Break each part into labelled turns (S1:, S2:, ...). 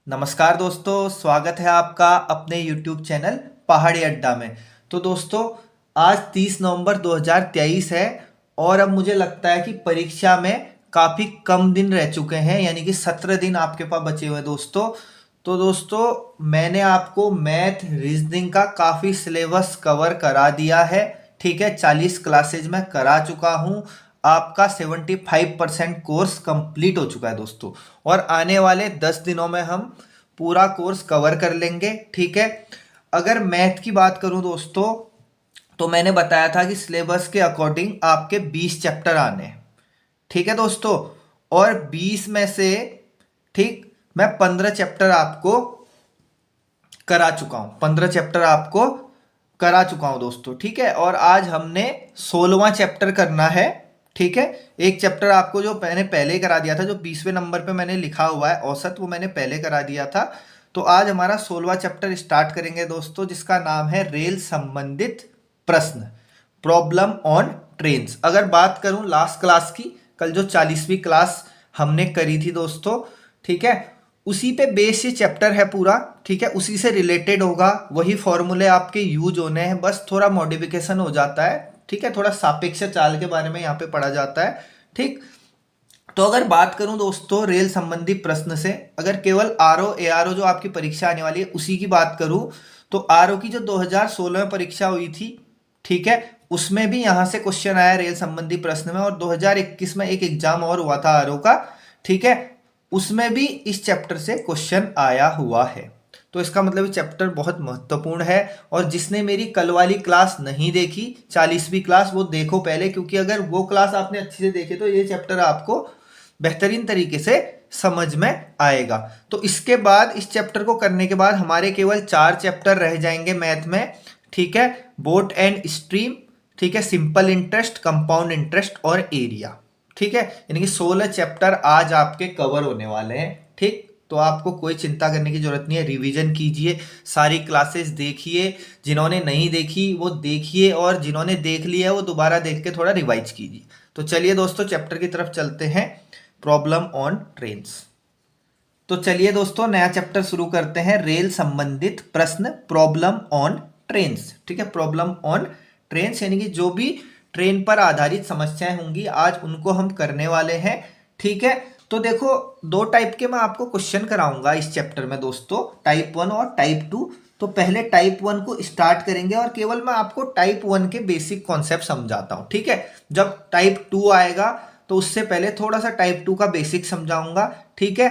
S1: नमस्कार दोस्तों, स्वागत है आपका अपने YouTube चैनल पहाड़ी अड्डा में। तो दोस्तों, आज 30 नवंबर 2023 है और अब मुझे लगता है कि परीक्षा में काफ़ी कम दिन रह चुके हैं, यानी कि 17 दिन आपके पास बचे हुए हैं दोस्तों। तो दोस्तों, मैंने आपको मैथ रीजनिंग का काफ़ी सिलेबस कवर करा दिया है। ठीक है, 40 क्लासेज में करा चुका हूँ। आपका 75% कोर्स कंप्लीट हो चुका है दोस्तों, और आने वाले 10 दिनों में हम पूरा कोर्स कवर कर लेंगे। ठीक है, अगर मैथ की बात करूं दोस्तों, तो मैंने बताया था कि सिलेबस के अकॉर्डिंग आपके 20 चैप्टर आने हैं। ठीक है दोस्तों, और 20 में से ठीक मैं 15 चैप्टर आपको करा चुका हूं, 15 चैप्टर आपको करा चुका हूं दोस्तों। ठीक है, और आज हमने 16वां चैप्टर करना है। ठीक है, एक चैप्टर आपको जो मैंने पहले ही करा दिया था, जो 20वें नंबर पे मैंने लिखा हुआ है औसत, वो मैंने पहले करा दिया था। तो आज हमारा 16वां चैप्टर स्टार्ट करेंगे दोस्तों, जिसका नाम है रेल संबंधित प्रश्न, प्रॉब्लम ऑन ट्रेन्स। अगर बात करूं लास्ट क्लास की, कल जो 40वीं क्लास हमने करी थी दोस्तों, ठीक है, उसी पे बेस ये चैप्टर है पूरा। ठीक है, उसी से रिलेटेड होगा, वही फॉर्मूले आपके यूज होने हैं, बस थोड़ा मॉडिफिकेशन हो जाता है। ठीक है, थोड़ा सापेक्ष चाल के बारे में यहाँ पे पढ़ा जाता है। ठीक, तो अगर बात करूं दोस्तों रेल संबंधी प्रश्न से, अगर केवल आरओ एआरओ जो आपकी परीक्षा आने वाली है उसी की बात करूं, तो आरओ की जो 2016 में परीक्षा हुई थी, ठीक है, उसमें भी यहां से क्वेश्चन आया रेल संबंधी प्रश्न में, और 2021 में एक एग्जाम और हुआ था आरओ का। ठीक है, उसमें भी इस चैप्टर से क्वेश्चन आया हुआ है। तो इसका मतलब ये चैप्टर बहुत महत्वपूर्ण है, और जिसने मेरी कल वाली क्लास नहीं देखी 40वीं क्लास, वो देखो पहले, क्योंकि अगर वो क्लास आपने अच्छे से देखे तो ये चैप्टर आपको बेहतरीन तरीके से समझ में आएगा। तो इसके बाद इस चैप्टर को करने के बाद हमारे केवल 4 चैप्टर रह जाएंगे मैथ में। ठीक है, बोट एंड स्ट्रीम, ठीक है, सिंपल इंटरेस्ट, कंपाउंड इंटरेस्ट और एरिया। ठीक है, यानी कि 16 चैप्टर आज आपके कवर होने वाले हैं। ठीक, तो आपको कोई चिंता करने की जरूरत नहीं है, रिवीजन कीजिए, सारी क्लासेस देखिए, जिन्होंने नहीं देखी वो देखिए, और जिन्होंने देख लिया है वो दोबारा देख के थोड़ा रिवाइज कीजिए। तो चलिए दोस्तों, चैप्टर की तरफ चलते हैं, प्रॉब्लम ऑन ट्रेन्स। तो चलिए दोस्तों, नया चैप्टर शुरू करते हैं, रेल संबंधित प्रश्न, प्रॉब्लम ऑन ट्रेन्स। ठीक है, प्रॉब्लम ऑन ट्रेन्स यानी कि जो भी ट्रेन पर आधारित समस्याएं होंगी आज उनको हम करने वाले हैं। ठीक है, तो देखो, 2 टाइप के मैं आपको क्वेश्चन कराऊंगा इस चैप्टर में दोस्तों, टाइप 1 और टाइप 2। तो पहले टाइप 1 को स्टार्ट करेंगे, और केवल मैं आपको टाइप 1 के बेसिक कॉन्सेप्ट समझाता हूं। ठीक है, जब टाइप 2 आएगा तो उससे पहले थोड़ा सा टाइप 2 का बेसिक समझाऊंगा। ठीक है,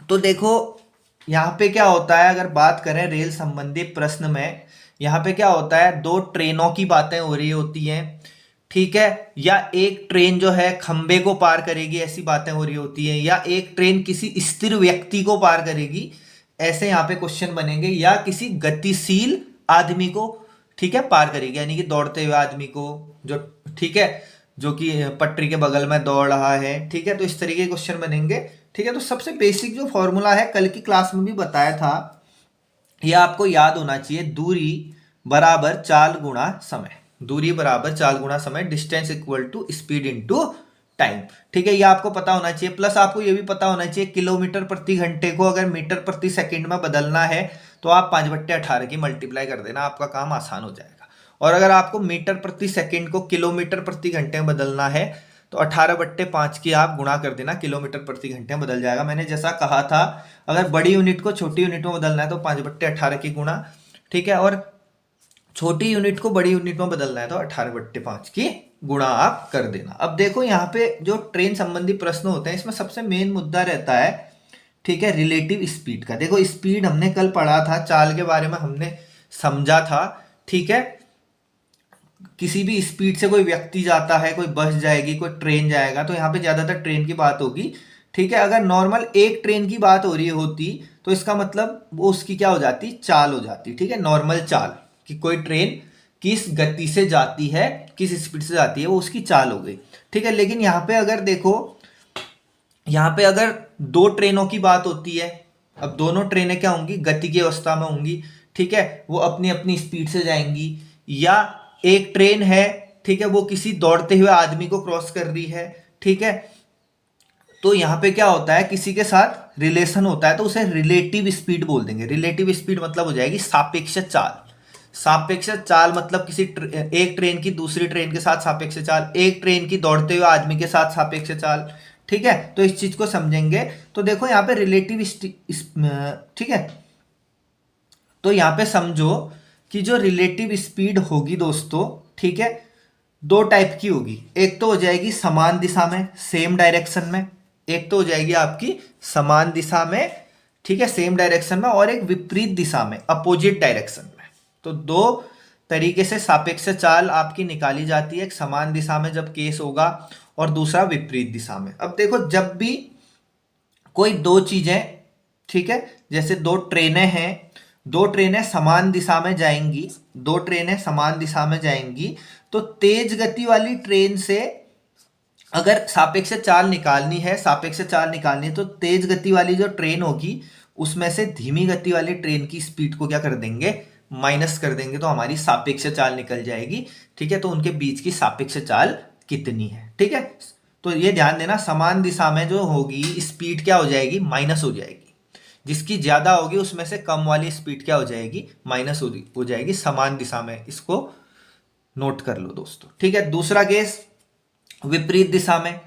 S1: तो देखो यहाँ पे क्या होता है, अगर बात करें रेल संबंधी प्रश्न में, यहाँ पे क्या होता है, 2 ट्रेनों की बातें हो रही होती हैं। ठीक है, या एक ट्रेन जो है खंबे को पार करेगी, ऐसी बातें हो रही होती है, या एक ट्रेन किसी स्थिर व्यक्ति को पार करेगी, ऐसे यहाँ पे क्वेश्चन बनेंगे, या किसी गतिशील आदमी को, ठीक है, पार करेगी, यानी कि दौड़ते हुए आदमी को, जो, ठीक है, जो कि पटरी के बगल में दौड़ रहा है। ठीक है, तो इस तरीके के क्वेश्चन बनेंगे। ठीक है, तो सबसे बेसिक जो फॉर्मूला है, कल की क्लास में भी बताया था, यह आपको याद होना चाहिए, दूरी बराबर चाल गुणा समय। दूरी बराबर चाल गुणा समय, distance equal to speed into time. ठीक है, ये आपको पता होना चाहिए, प्लस आपको ये भी पता होना चाहिए किलोमीटर प्रति घंटे को अगर मीटर प्रति सेकंड में बदलना है तो आप 5/18 की मल्टीप्लाई कर देना, आपका काम आसान हो जाएगा। और अगर आपको मीटर प्रति सेकंड को किलोमीटर प्रति घंटे में बदलना है तो 18/5 की आप गुणा कर देना, किलोमीटर प्रति घंटे में बदल जाएगा। मैंने जैसा कहा था, अगर बड़ी यूनिट को छोटी यूनिट में बदलना है तो 5/18 की गुणा, ठीक है, और छोटी यूनिट को बड़ी यूनिट में बदलना है तो 18/5 की गुणा आप कर देना। अब देखो, यहाँ पे जो ट्रेन संबंधी प्रश्न होते हैं, इसमें सबसे मेन मुद्दा रहता है, ठीक है, रिलेटिव स्पीड का। देखो, स्पीड हमने कल पढ़ा था, चाल के बारे में हमने समझा था। ठीक है, किसी भी स्पीड से कोई व्यक्ति जाता है, कोई बस जाएगी, कोई ट्रेन जाएगा, तो यहाँ पे ज्यादातर ट्रेन की बात होगी। ठीक है, अगर नॉर्मल एक ट्रेन की बात हो रही होती तो इसका मतलब वो उसकी क्या हो जाती, चाल हो जाती। ठीक है, नॉर्मल चाल, कि कोई ट्रेन किस गति से जाती है, किस स्पीड से जाती है, वो उसकी चाल हो गई। ठीक है, लेकिन यहाँ पे अगर देखो, यहाँ पे अगर 2 ट्रेनों की बात होती है, अब दोनों ट्रेनें क्या होंगी, गति की अवस्था में होंगी। ठीक है, वो अपनी अपनी स्पीड से जाएंगी, या एक ट्रेन है, ठीक है, वो किसी दौड़ते हुए आदमी को क्रॉस कर रही है। ठीक है, तो यहाँ पे क्या होता है, किसी के साथ रिलेशन होता है तो उसे रिलेटिव स्पीड बोल देंगे। रिलेटिव स्पीड मतलब हो जाएगी सापेक्ष चाल। सापेक्ष चाल मतलब एक ट्रेन की दूसरी ट्रेन के साथ सापेक्ष चाल, एक ट्रेन की दौड़ते हुए आदमी के साथ सापेक्ष चाल। ठीक है, तो इस चीज को समझेंगे। तो देखो यहाँ पे रिलेटिव, ठीक है, तो यहाँ पे समझो कि जो रिलेटिव स्पीड होगी दोस्तों, ठीक है, दो टाइप की होगी। एक तो हो जाएगी समान दिशा में, सेम डायरेक्शन में, एक तो हो जाएगी आपकी समान दिशा में, ठीक है, सेम डायरेक्शन में, और एक विपरीत दिशा में, अपोजिट डायरेक्शन में। तो दो तरीके से सापेक्ष चाल आपकी निकाली जाती है, एक समान दिशा में जब केस होगा और दूसरा विपरीत दिशा में। अब देखो, जब भी कोई दो चीजें, ठीक है, जैसे दो ट्रेनें हैं, दो ट्रेनें समान दिशा में जाएंगी, दो ट्रेनें समान दिशा में जाएंगी, तो तेज गति वाली ट्रेन से अगर सापेक्ष चाल निकालनी है, सापेक्ष चाल निकालनी है, तो तेज गति वाली जो ट्रेन होगी उसमें से धीमी गति वाली ट्रेन की स्पीड को क्या कर देंगे, माइनस कर देंगे, तो हमारी सापेक्ष चाल निकल जाएगी। ठीक है, तो उनके बीच की सापेक्ष चाल कितनी है। ठीक है, तो ये ध्यान देना, समान दिशा में जो होगी स्पीड क्या हो जाएगी, माइनस हो जाएगी। जिसकी ज्यादा होगी उसमें से कम वाली स्पीड क्या हो जाएगी, माइनस हो जाएगी समान दिशा में। इसको नोट कर लो दोस्तों। ठीक है, दूसरा केस विपरीत दिशा में।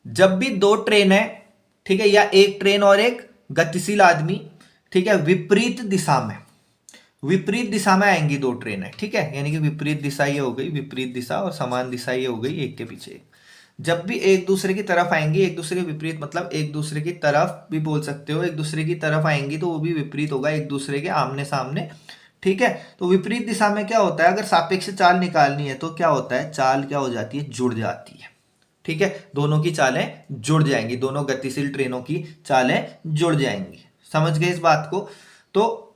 S1: जब भी दो ट्रेन है, ठीक है, या एक ट्रेन और एक गतिशील आदमी, ठीक है, विपरीत दिशा में आएंगी दो ट्रेन है, ठीक है, यानी कि विपरीत दिशा ये हो गई, विपरीत दिशा, और समान दिशा ये हो गई, एक के पीछे एक। जब भी एक दूसरे की तरफ आएंगी, एक दूसरे के विपरीत मतलब एक दूसरे की तरफ भी बोल सकते हो, एक दूसरे की तरफ आएंगी तो वो भी विपरीत होगा, एक दूसरे के आमने सामने। ठीक है, तो विपरीत दिशा में क्या होता है, अगर सापेक्ष चाल निकालनी है तो क्या होता है, चाल क्या हो जाती है, जुड़ जाती है। ठीक है, दोनों की चालें जुड़ जाएंगी, दोनों गतिशील ट्रेनों की चालें जुड़ जाएंगी। समझ गए इस बात को? तो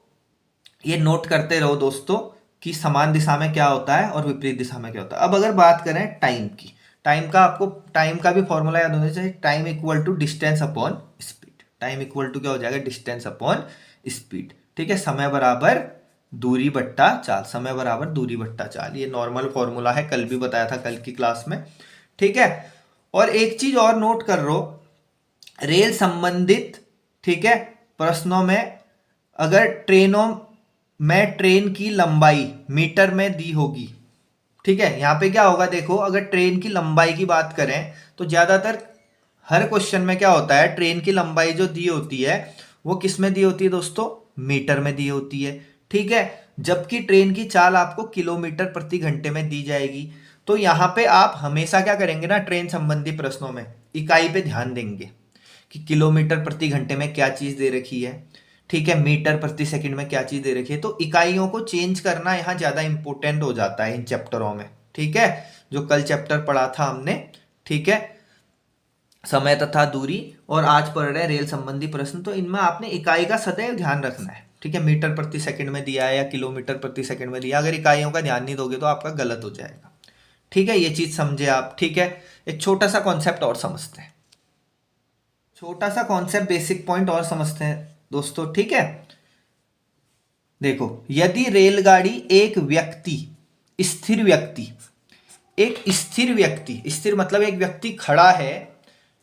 S1: ये नोट करते रहो दोस्तों कि समान दिशा में क्या होता है और विपरीत दिशा में क्या होता है। अब अगर बात करें टाइम की, टाइम का, आपको टाइम का भी फॉर्मूला याद होना चाहिए, time equal to distance upon speed. Time equal to क्या हो जाएगा, डिस्टेंस अपॉन स्पीड। ठीक है, समय बराबर दूरी बट्टा चाल, समय बराबर दूरी बट्टा चाल, ये नॉर्मल फॉर्मूला है, कल भी बताया था कल की क्लास में। ठीक है, और एक चीज और नोट कर लो, रेल संबंधित, ठीक है, प्रश्नों में अगर ट्रेनों में ट्रेन की लंबाई मीटर में दी होगी, ठीक है, यहां पे क्या होगा, देखो, अगर ट्रेन की लंबाई की बात करें तो ज्यादातर हर क्वेश्चन में क्या होता है, ट्रेन की लंबाई जो दी होती है वो किस में दी होती है दोस्तों, मीटर में दी होती है। ठीक है, जबकि ट्रेन की चाल आपको किलोमीटर प्रति घंटे में दी जाएगी। तो यहाँ पे आप हमेशा क्या करेंगे ना, ट्रेन संबंधी प्रश्नों में इकाई पे ध्यान देंगे कि किलोमीटर प्रति घंटे में क्या चीज दे रखी है, ठीक है, मीटर प्रति सेकंड में क्या चीज दे रखी है। तो इकाइयों को चेंज करना यहाँ ज्यादा इंपॉर्टेंट हो जाता है इन चैप्टरों में। ठीक है, जो कल चैप्टर पढ़ा था हमने, ठीक है, समय तथा दूरी, और आज पढ़ रहे रेल संबंधी प्रश्न, तो इनमें आपने इकाई का सदैव ध्यान रखना है। ठीक है, मीटर प्रति सेकंड में दिया है या किलोमीटर प्रति सेकंड में दिया, अगर इकाइयों का ध्यान नहीं दोगे तो आपका गलत हो जाएगा। ठीक है, ये चीज समझे आप। ठीक है, एक छोटा सा कॉन्सेप्ट और समझते हैं, छोटा सा कॉन्सेप्ट, बेसिक पॉइंट और समझते हैं दोस्तों। ठीक है, देखो, यदि रेलगाड़ी एक व्यक्ति, स्थिर व्यक्ति, एक स्थिर व्यक्ति, स्थिर मतलब एक व्यक्ति खड़ा है,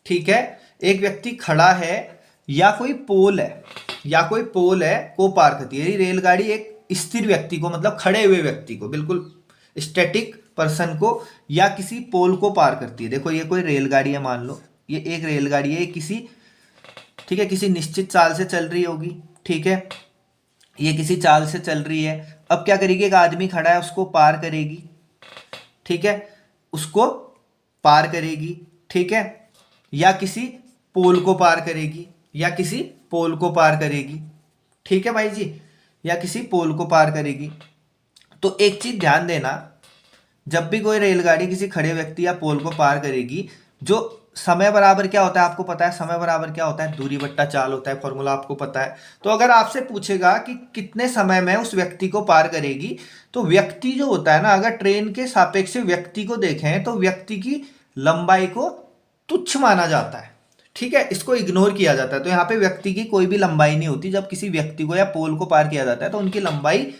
S1: ठीक है, एक व्यक्ति खड़ा है या कोई पोल है, या कोई पोल है को पार करती है। रेलगाड़ी एक स्थिर व्यक्ति को मतलब खड़े हुए व्यक्ति को, बिल्कुल स्टैटिक पर्सन को, या किसी पोल को पार करती है। देखो, ये कोई रेलगाड़ी है, मान लो ये एक रेलगाड़ी है, किसी, ठीक है, किसी निश्चित चाल से चल रही होगी। ठीक है, ये किसी चाल से चल रही है। अब क्या करेगी, एक आदमी खड़ा है, उसको पार करेगी। ठीक है, उसको पार करेगी। ठीक है, या किसी पोल को पार करेगी, या किसी पोल को पार करेगी। ठीक है भाई जी, या किसी पोल को पार करेगी। तो एक चीज ध्यान देना, जब भी कोई रेलगाड़ी किसी खड़े व्यक्ति या पोल को पार करेगी, जो समय बराबर क्या होता है आपको पता है, समय बराबर क्या होता है, दूरी बट्टा चाल होता है, फॉर्मूला आपको पता है। तो अगर आपसे पूछेगा कि कितने समय में उस व्यक्ति को पार करेगी, तो व्यक्ति जो होता है ना, अगर ट्रेन के सापेक्ष व्यक्ति को देखें तो व्यक्ति की लंबाई को तुच्छ माना जाता है। ठीक है, इसको इग्नोर किया जाता है। तो यहाँ पे व्यक्ति की कोई भी लंबाई नहीं होती। जब किसी व्यक्ति को या पोल को पार किया जाता है तो उनकी लंबाई,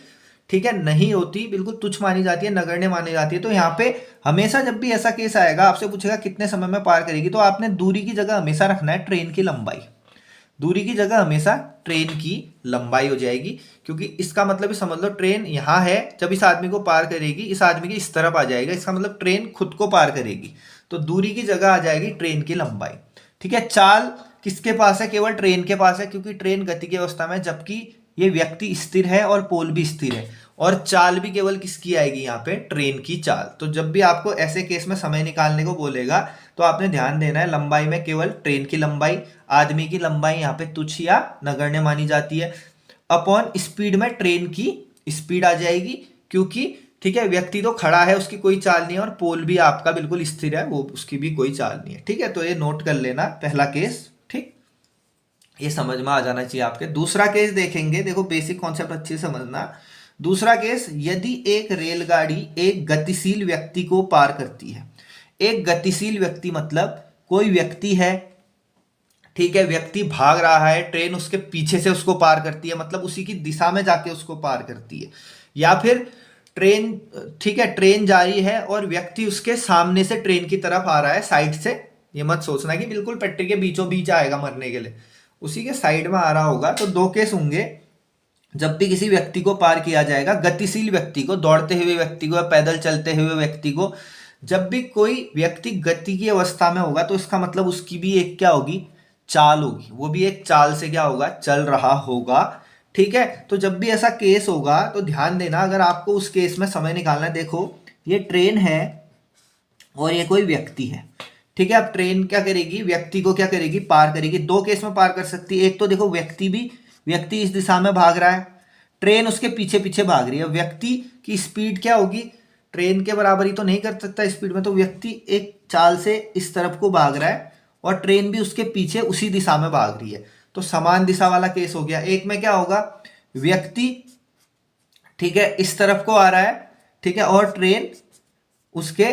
S1: ठीक है, नहीं होती, बिल्कुल तुच्छ मानी जाती है, नगण्य मानी जाती है। तो यहाँ पे हमेशा जब भी ऐसा केस आएगा, आपसे पूछेगा कितने समय में पार करेगी, तो आपने दूरी की जगह हमेशा रखना है ट्रेन की लंबाई। दूरी की जगह हमेशा ट्रेन की लंबाई हो जाएगी, क्योंकि इसका मतलब ही समझ लो ट्रेन यहाँ है, जब इस आदमी को पार करेगी इस आदमी के इस तरफ आ जाएगा, इसका मतलब ट्रेन खुद को पार करेगी, तो दूरी की जगह आ जाएगी ट्रेन की लंबाई। ठीक है, चाल किसके पास है, केवल ट्रेन के पास है, क्योंकि ट्रेन गति की अवस्था में, जबकि ये व्यक्ति स्थिर है और पोल भी स्थिर है। और चाल भी केवल किसकी आएगी यहाँ पे, ट्रेन की चाल। तो जब भी आपको ऐसे केस में समय निकालने को बोलेगा तो आपने ध्यान देना है लंबाई में केवल ट्रेन की लंबाई, आदमी की लंबाई यहाँ पे तुच्छ या नगण्य मानी जाती है, अपॉन स्पीड में ट्रेन की स्पीड आ जाएगी, क्योंकि ठीक है व्यक्ति तो खड़ा है, उसकी कोई चाल नहीं है, और पोल भी आपका बिल्कुल स्थिर है, वो उसकी भी कोई चाल नहीं है। ठीक है, तो ये नोट कर लेना पहला केस। ठीक, ये समझ में आ जाना चाहिए आपके। दूसरा केस देखेंगे, देखो बेसिक कॉन्सेप्ट अच्छे से समझना। दूसरा केस, यदि एक रेलगाड़ी एक गतिशील व्यक्ति को पार करती है। एक गतिशील व्यक्ति मतलब कोई व्यक्ति है, ठीक है, व्यक्ति भाग रहा है, ट्रेन उसके पीछे से उसको पार करती है, मतलब उसी की दिशा में जाके उसको पार करती है। या फिर ट्रेन, ठीक है, ट्रेन जा रही है और व्यक्ति उसके सामने से ट्रेन की तरफ आ रहा है, साइड से। ये मत सोचना कि बिल्कुल पटरी के बीचों बीच आएगा मरने के लिए, उसी के साइड में आ रहा होगा। तो दो केस होंगे, जब भी किसी व्यक्ति को पार किया जाएगा, गतिशील व्यक्ति को, दौड़ते हुए व्यक्ति को या पैदल चलते हुए व्यक्ति को, जब भी कोई व्यक्ति गति की अवस्था में होगा तो इसका मतलब उसकी भी एक क्या होगी, चाल होगी, वो भी एक चाल से क्या होगा, चल रहा होगा। ठीक है, तो जब भी ऐसा केस होगा तो ध्यान देना, अगर आपको उस केस में समय निकालना है, देखो ये ट्रेन है और ये कोई व्यक्ति है। ठीक है, अब ट्रेन क्या करेगी, व्यक्ति को क्या करेगी, पार करेगी। दो केस में पार कर सकती है, एक तो देखो व्यक्ति इस दिशा में भाग रहा है, ट्रेन उसके पीछे पीछे भाग रही है। व्यक्ति की स्पीड क्या होगी, ट्रेन के बराबर ही तो नहीं कर सकता स्पीड में, तो व्यक्ति एक चाल से इस तरफ को भाग रहा है और ट्रेन भी उसके पीछे उसी दिशा में भाग रही है, तो समान दिशा वाला केस हो गया। एक में क्या होगा, व्यक्ति ठीक है इस तरफ को आ रहा है, ठीक है, और ट्रेन उसके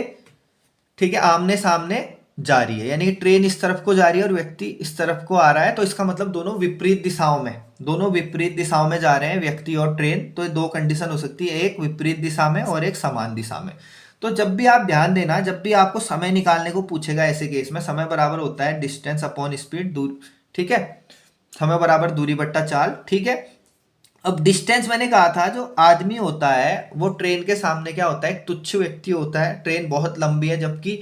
S1: ठीक है आमने सामने जा रही है, यानी कि ट्रेन इस तरफ को जा रही है और व्यक्ति इस तरफ को आ रहा है, तो इसका मतलब दोनों विपरीत दिशाओं में जा रहे हैं व्यक्ति और ट्रेन। तो ये दो कंडीशन हो सकती है, एक विपरीत दिशा में और एक समान दिशा में। तो जब भी आप ध्यान देना, जब भी आपको समय निकालने को पूछेगा ऐसे केस में, समय बराबर होता है डिस्टेंस अपॉन स्पीड, दूर, ठीक है, समय बराबर दूरी बट्टा चाल। ठीक है, अब डिस्टेंस मैंने कहा था, जो आदमी होता है वो ट्रेन के सामने क्या होता है, एक तुच्छ व्यक्ति होता है। ट्रेन बहुत लंबी है, जबकि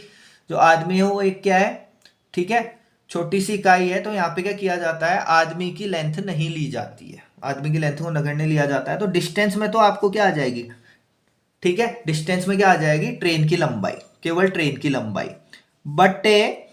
S1: जो आदमी है वो एक क्या है, ठीक है, छोटी सी इकाई है। तो यहाँ पे क्या किया जाता है, आदमी की लेंथ नहीं ली जाती है, आदमी की लेंथ को नगण्य लिया जाता है। तो डिस्टेंस में तो आपको क्या आ जाएगी, ठीक है, डिस्टेंस में क्या आ जाएगी, ट्रेन की लंबाई, केवल ट्रेन की लंबाई, बटे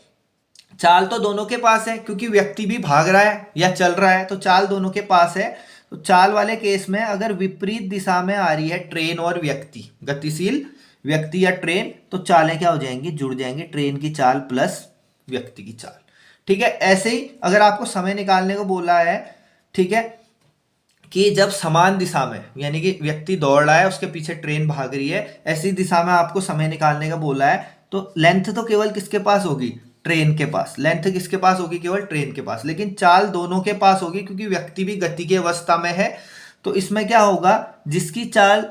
S1: चाल तो दोनों के पास है, क्योंकि व्यक्ति भी भाग रहा है या चल रहा है, तो चाल दोनों के पास है। तो चाल वाले केस में अगर विपरीत दिशा में आ रही है ट्रेन और व्यक्ति, गतिशील व्यक्ति या ट्रेन, तो चालें क्या हो जाएंगी, जुड़ जाएंगी, ट्रेन की चाल प्लस व्यक्ति की चाल। ठीक है, ऐसे ही अगर आपको समय निकालने को बोला है, ठीक है, कि जब समान दिशा में, यानी कि व्यक्ति दौड़ रहा है उसके पीछे ट्रेन भाग रही है, ऐसी दिशा में आपको समय निकालने का बोला है, तो लेंथ तो केवल किसके पास होगी, ट्रेन के पास। लेंथ किसके पास होगी, केवल ट्रेन के पास, लेकिन चाल दोनों के पास होगी, क्योंकि व्यक्ति भी गति की अवस्था में है। तो इसमें क्या होगा, जिसकी चाल,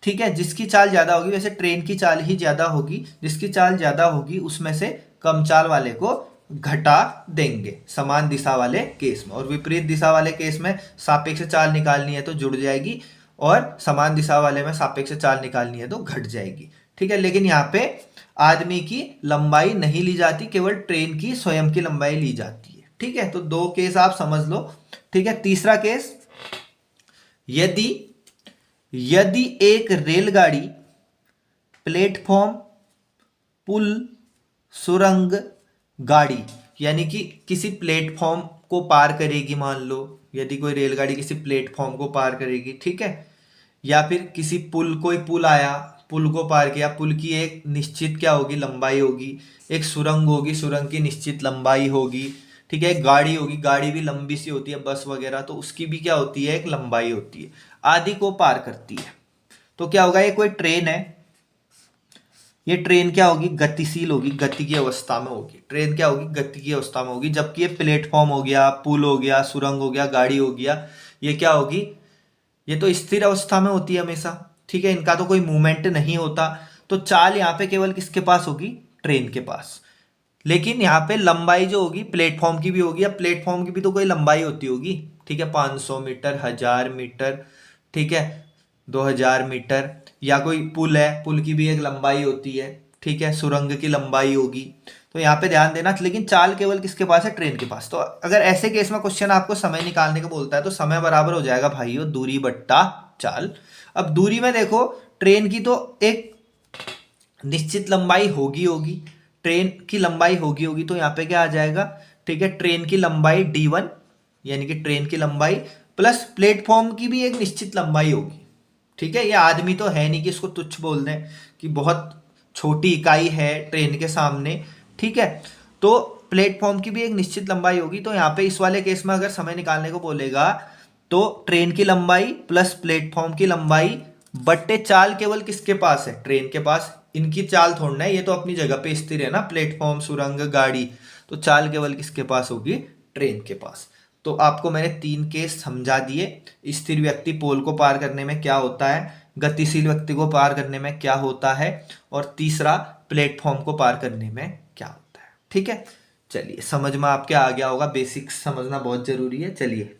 S1: ठीक है, जिसकी चाल ज्यादा होगी, वैसे ट्रेन की चाल ही ज्यादा होगी, जिसकी चाल ज्यादा होगी उसमें से कम चाल वाले को घटा देंगे समान दिशा वाले केस में। और विपरीत दिशा वाले केस में सापेक्ष चाल निकालनी है तो जुड़ जाएगी, और समान दिशा वाले में सापेक्ष चाल निकालनी है तो घट जाएगी। ठीक है, लेकिन यहाँ पे आदमी की लंबाई नहीं ली जाती, केवल ट्रेन की स्वयं की लंबाई ली जाती है। ठीक है, तो दो केस आप समझ लो। ठीक है, तीसरा केस, यदि एक रेलगाड़ी प्लेटफॉर्म, पुल, सुरंग, गाड़ी, यानी कि किसी प्लेटफॉर्म को पार करेगी, मान लो यदि कोई रेलगाड़ी किसी प्लेटफॉर्म को पार करेगी, ठीक है, या फिर किसी पुल, कोई पुल आया, पुल को पार किया, पुल की एक निश्चित क्या होगी, लंबाई होगी, एक सुरंग होगी, सुरंग की निश्चित लंबाई होगी, ठीक है, एक गाड़ी होगी, गाड़ी भी लंबी सी होती है, बस वगैरह, तो उसकी भी क्या होती है, एक लंबाई होती है, आदि को पार करती है। तो क्या होगा, ये कोई ट्रेन है, ये ट्रेन क्या होगी, गतिशील होगी, गति की अवस्था में होगी, ट्रेन क्या होगी, गति की अवस्था में होगी, जबकि ये प्लेटफॉर्म हो गया, पुल हो गया, सुरंग हो गया, गाड़ी हो गया, ये क्या होगी, ये तो स्थिर अवस्था में होती है हमेशा, ठीक है, इनका तो कोई मूवमेंट नहीं होता। तो चाल यहाँ पे केवल किसके पास होगी, ट्रेन के पास। लेकिन यहाँ पे लंबाई जो होगी प्लेटफॉर्म की भी होगी, अब प्लेटफॉर्म की भी तो कोई लंबाई होती होगी, ठीक है, 500 मीटर, 1000 मीटर, ठीक है, 2000 मीटर, या कोई पुल है, पुल की भी एक लंबाई होती है, ठीक है, सुरंग की लंबाई होगी। तो यहाँ पे ध्यान देना, लेकिन चाल केवल किसके पास है, ट्रेन के पास। तो अगर ऐसे केस में क्वेश्चन आपको समय निकालने को बोलता है तो समय बराबर हो जाएगा भाइयों दूरी बट्टा चाल। अब दूरी में देखो, ट्रेन की तो एक निश्चित लंबाई होगी होगी ट्रेन की लंबाई होगी तो यहाँ पे क्या आ जाएगा, ठीक है, ट्रेन की लंबाई d1, यानी कि ट्रेन की लंबाई प्लस प्लेटफॉर्म की भी एक निश्चित लंबाई होगी, ठीक है। ये आदमी तो है नहीं कि इसको तुच्छ बोल दें कि बहुत छोटी इकाई है ट्रेन के सामने, ठीक है। तो प्लेटफॉर्म की भी एक निश्चित लंबाई होगी, तो यहाँ पे इस वाले केस में अगर समय निकालने को बोलेगा तो ट्रेन की लंबाई प्लस प्लेटफॉर्म की लंबाई बट्टे चाल केवल किसके पास है, ट्रेन के पास। इनकी चाल थोड़ना है, ये तो अपनी जगह पे स्थिर है ना, प्लेटफॉर्म, सुरंग, गाड़ी, तो चाल केवल किसके पास होगी, ट्रेन के पास। तो आपको मैंने 3 केस समझा दिए। स्थिर व्यक्ति पोल को पार करने में क्या होता है, गतिशील व्यक्ति को पार करने में क्या होता है, और तीसरा प्लेटफॉर्म को पार करने में क्या होता है, ठीक है। चलिए, समझ में आपके आ गया होगा, बेसिक्स समझना बहुत जरूरी है। चलिए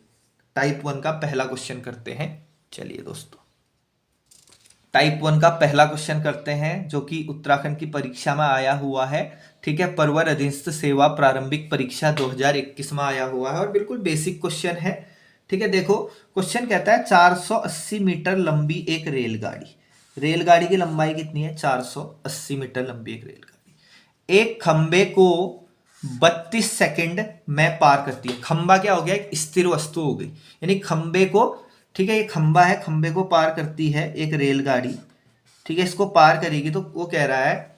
S1: टाइप 1 का पहला क्वेश्चन करते हैं। चलिए दोस्तों, टाइप 1 का पहला क्वेश्चन करते हैं, जो कि उत्तराखंड की परीक्षा में आया हुआ है, ठीक है, परवर अधीनस्थ सेवा प्रारंभिक परीक्षा 2021 में आया हुआ है और बिल्कुल बेसिक क्वेश्चन है, ठीक है। देखो क्वेश्चन कहता है 480 मीटर लंबी एक रेलगाड़ी, रेलगाड़ी की लंबाई कितनी है, 480 मीटर लंबी एक रेलगाड़ी एक खंबे को 32 सेकंड में पार करती है। खंबा क्या हो गया, एक स्थिर वस्तु हो गई, यानी खंबे को, ठीक है, ये खंबा है, खंबे को पार करती है एक रेलगाड़ी, ठीक है, इसको पार करेगी तो वो कह रहा है,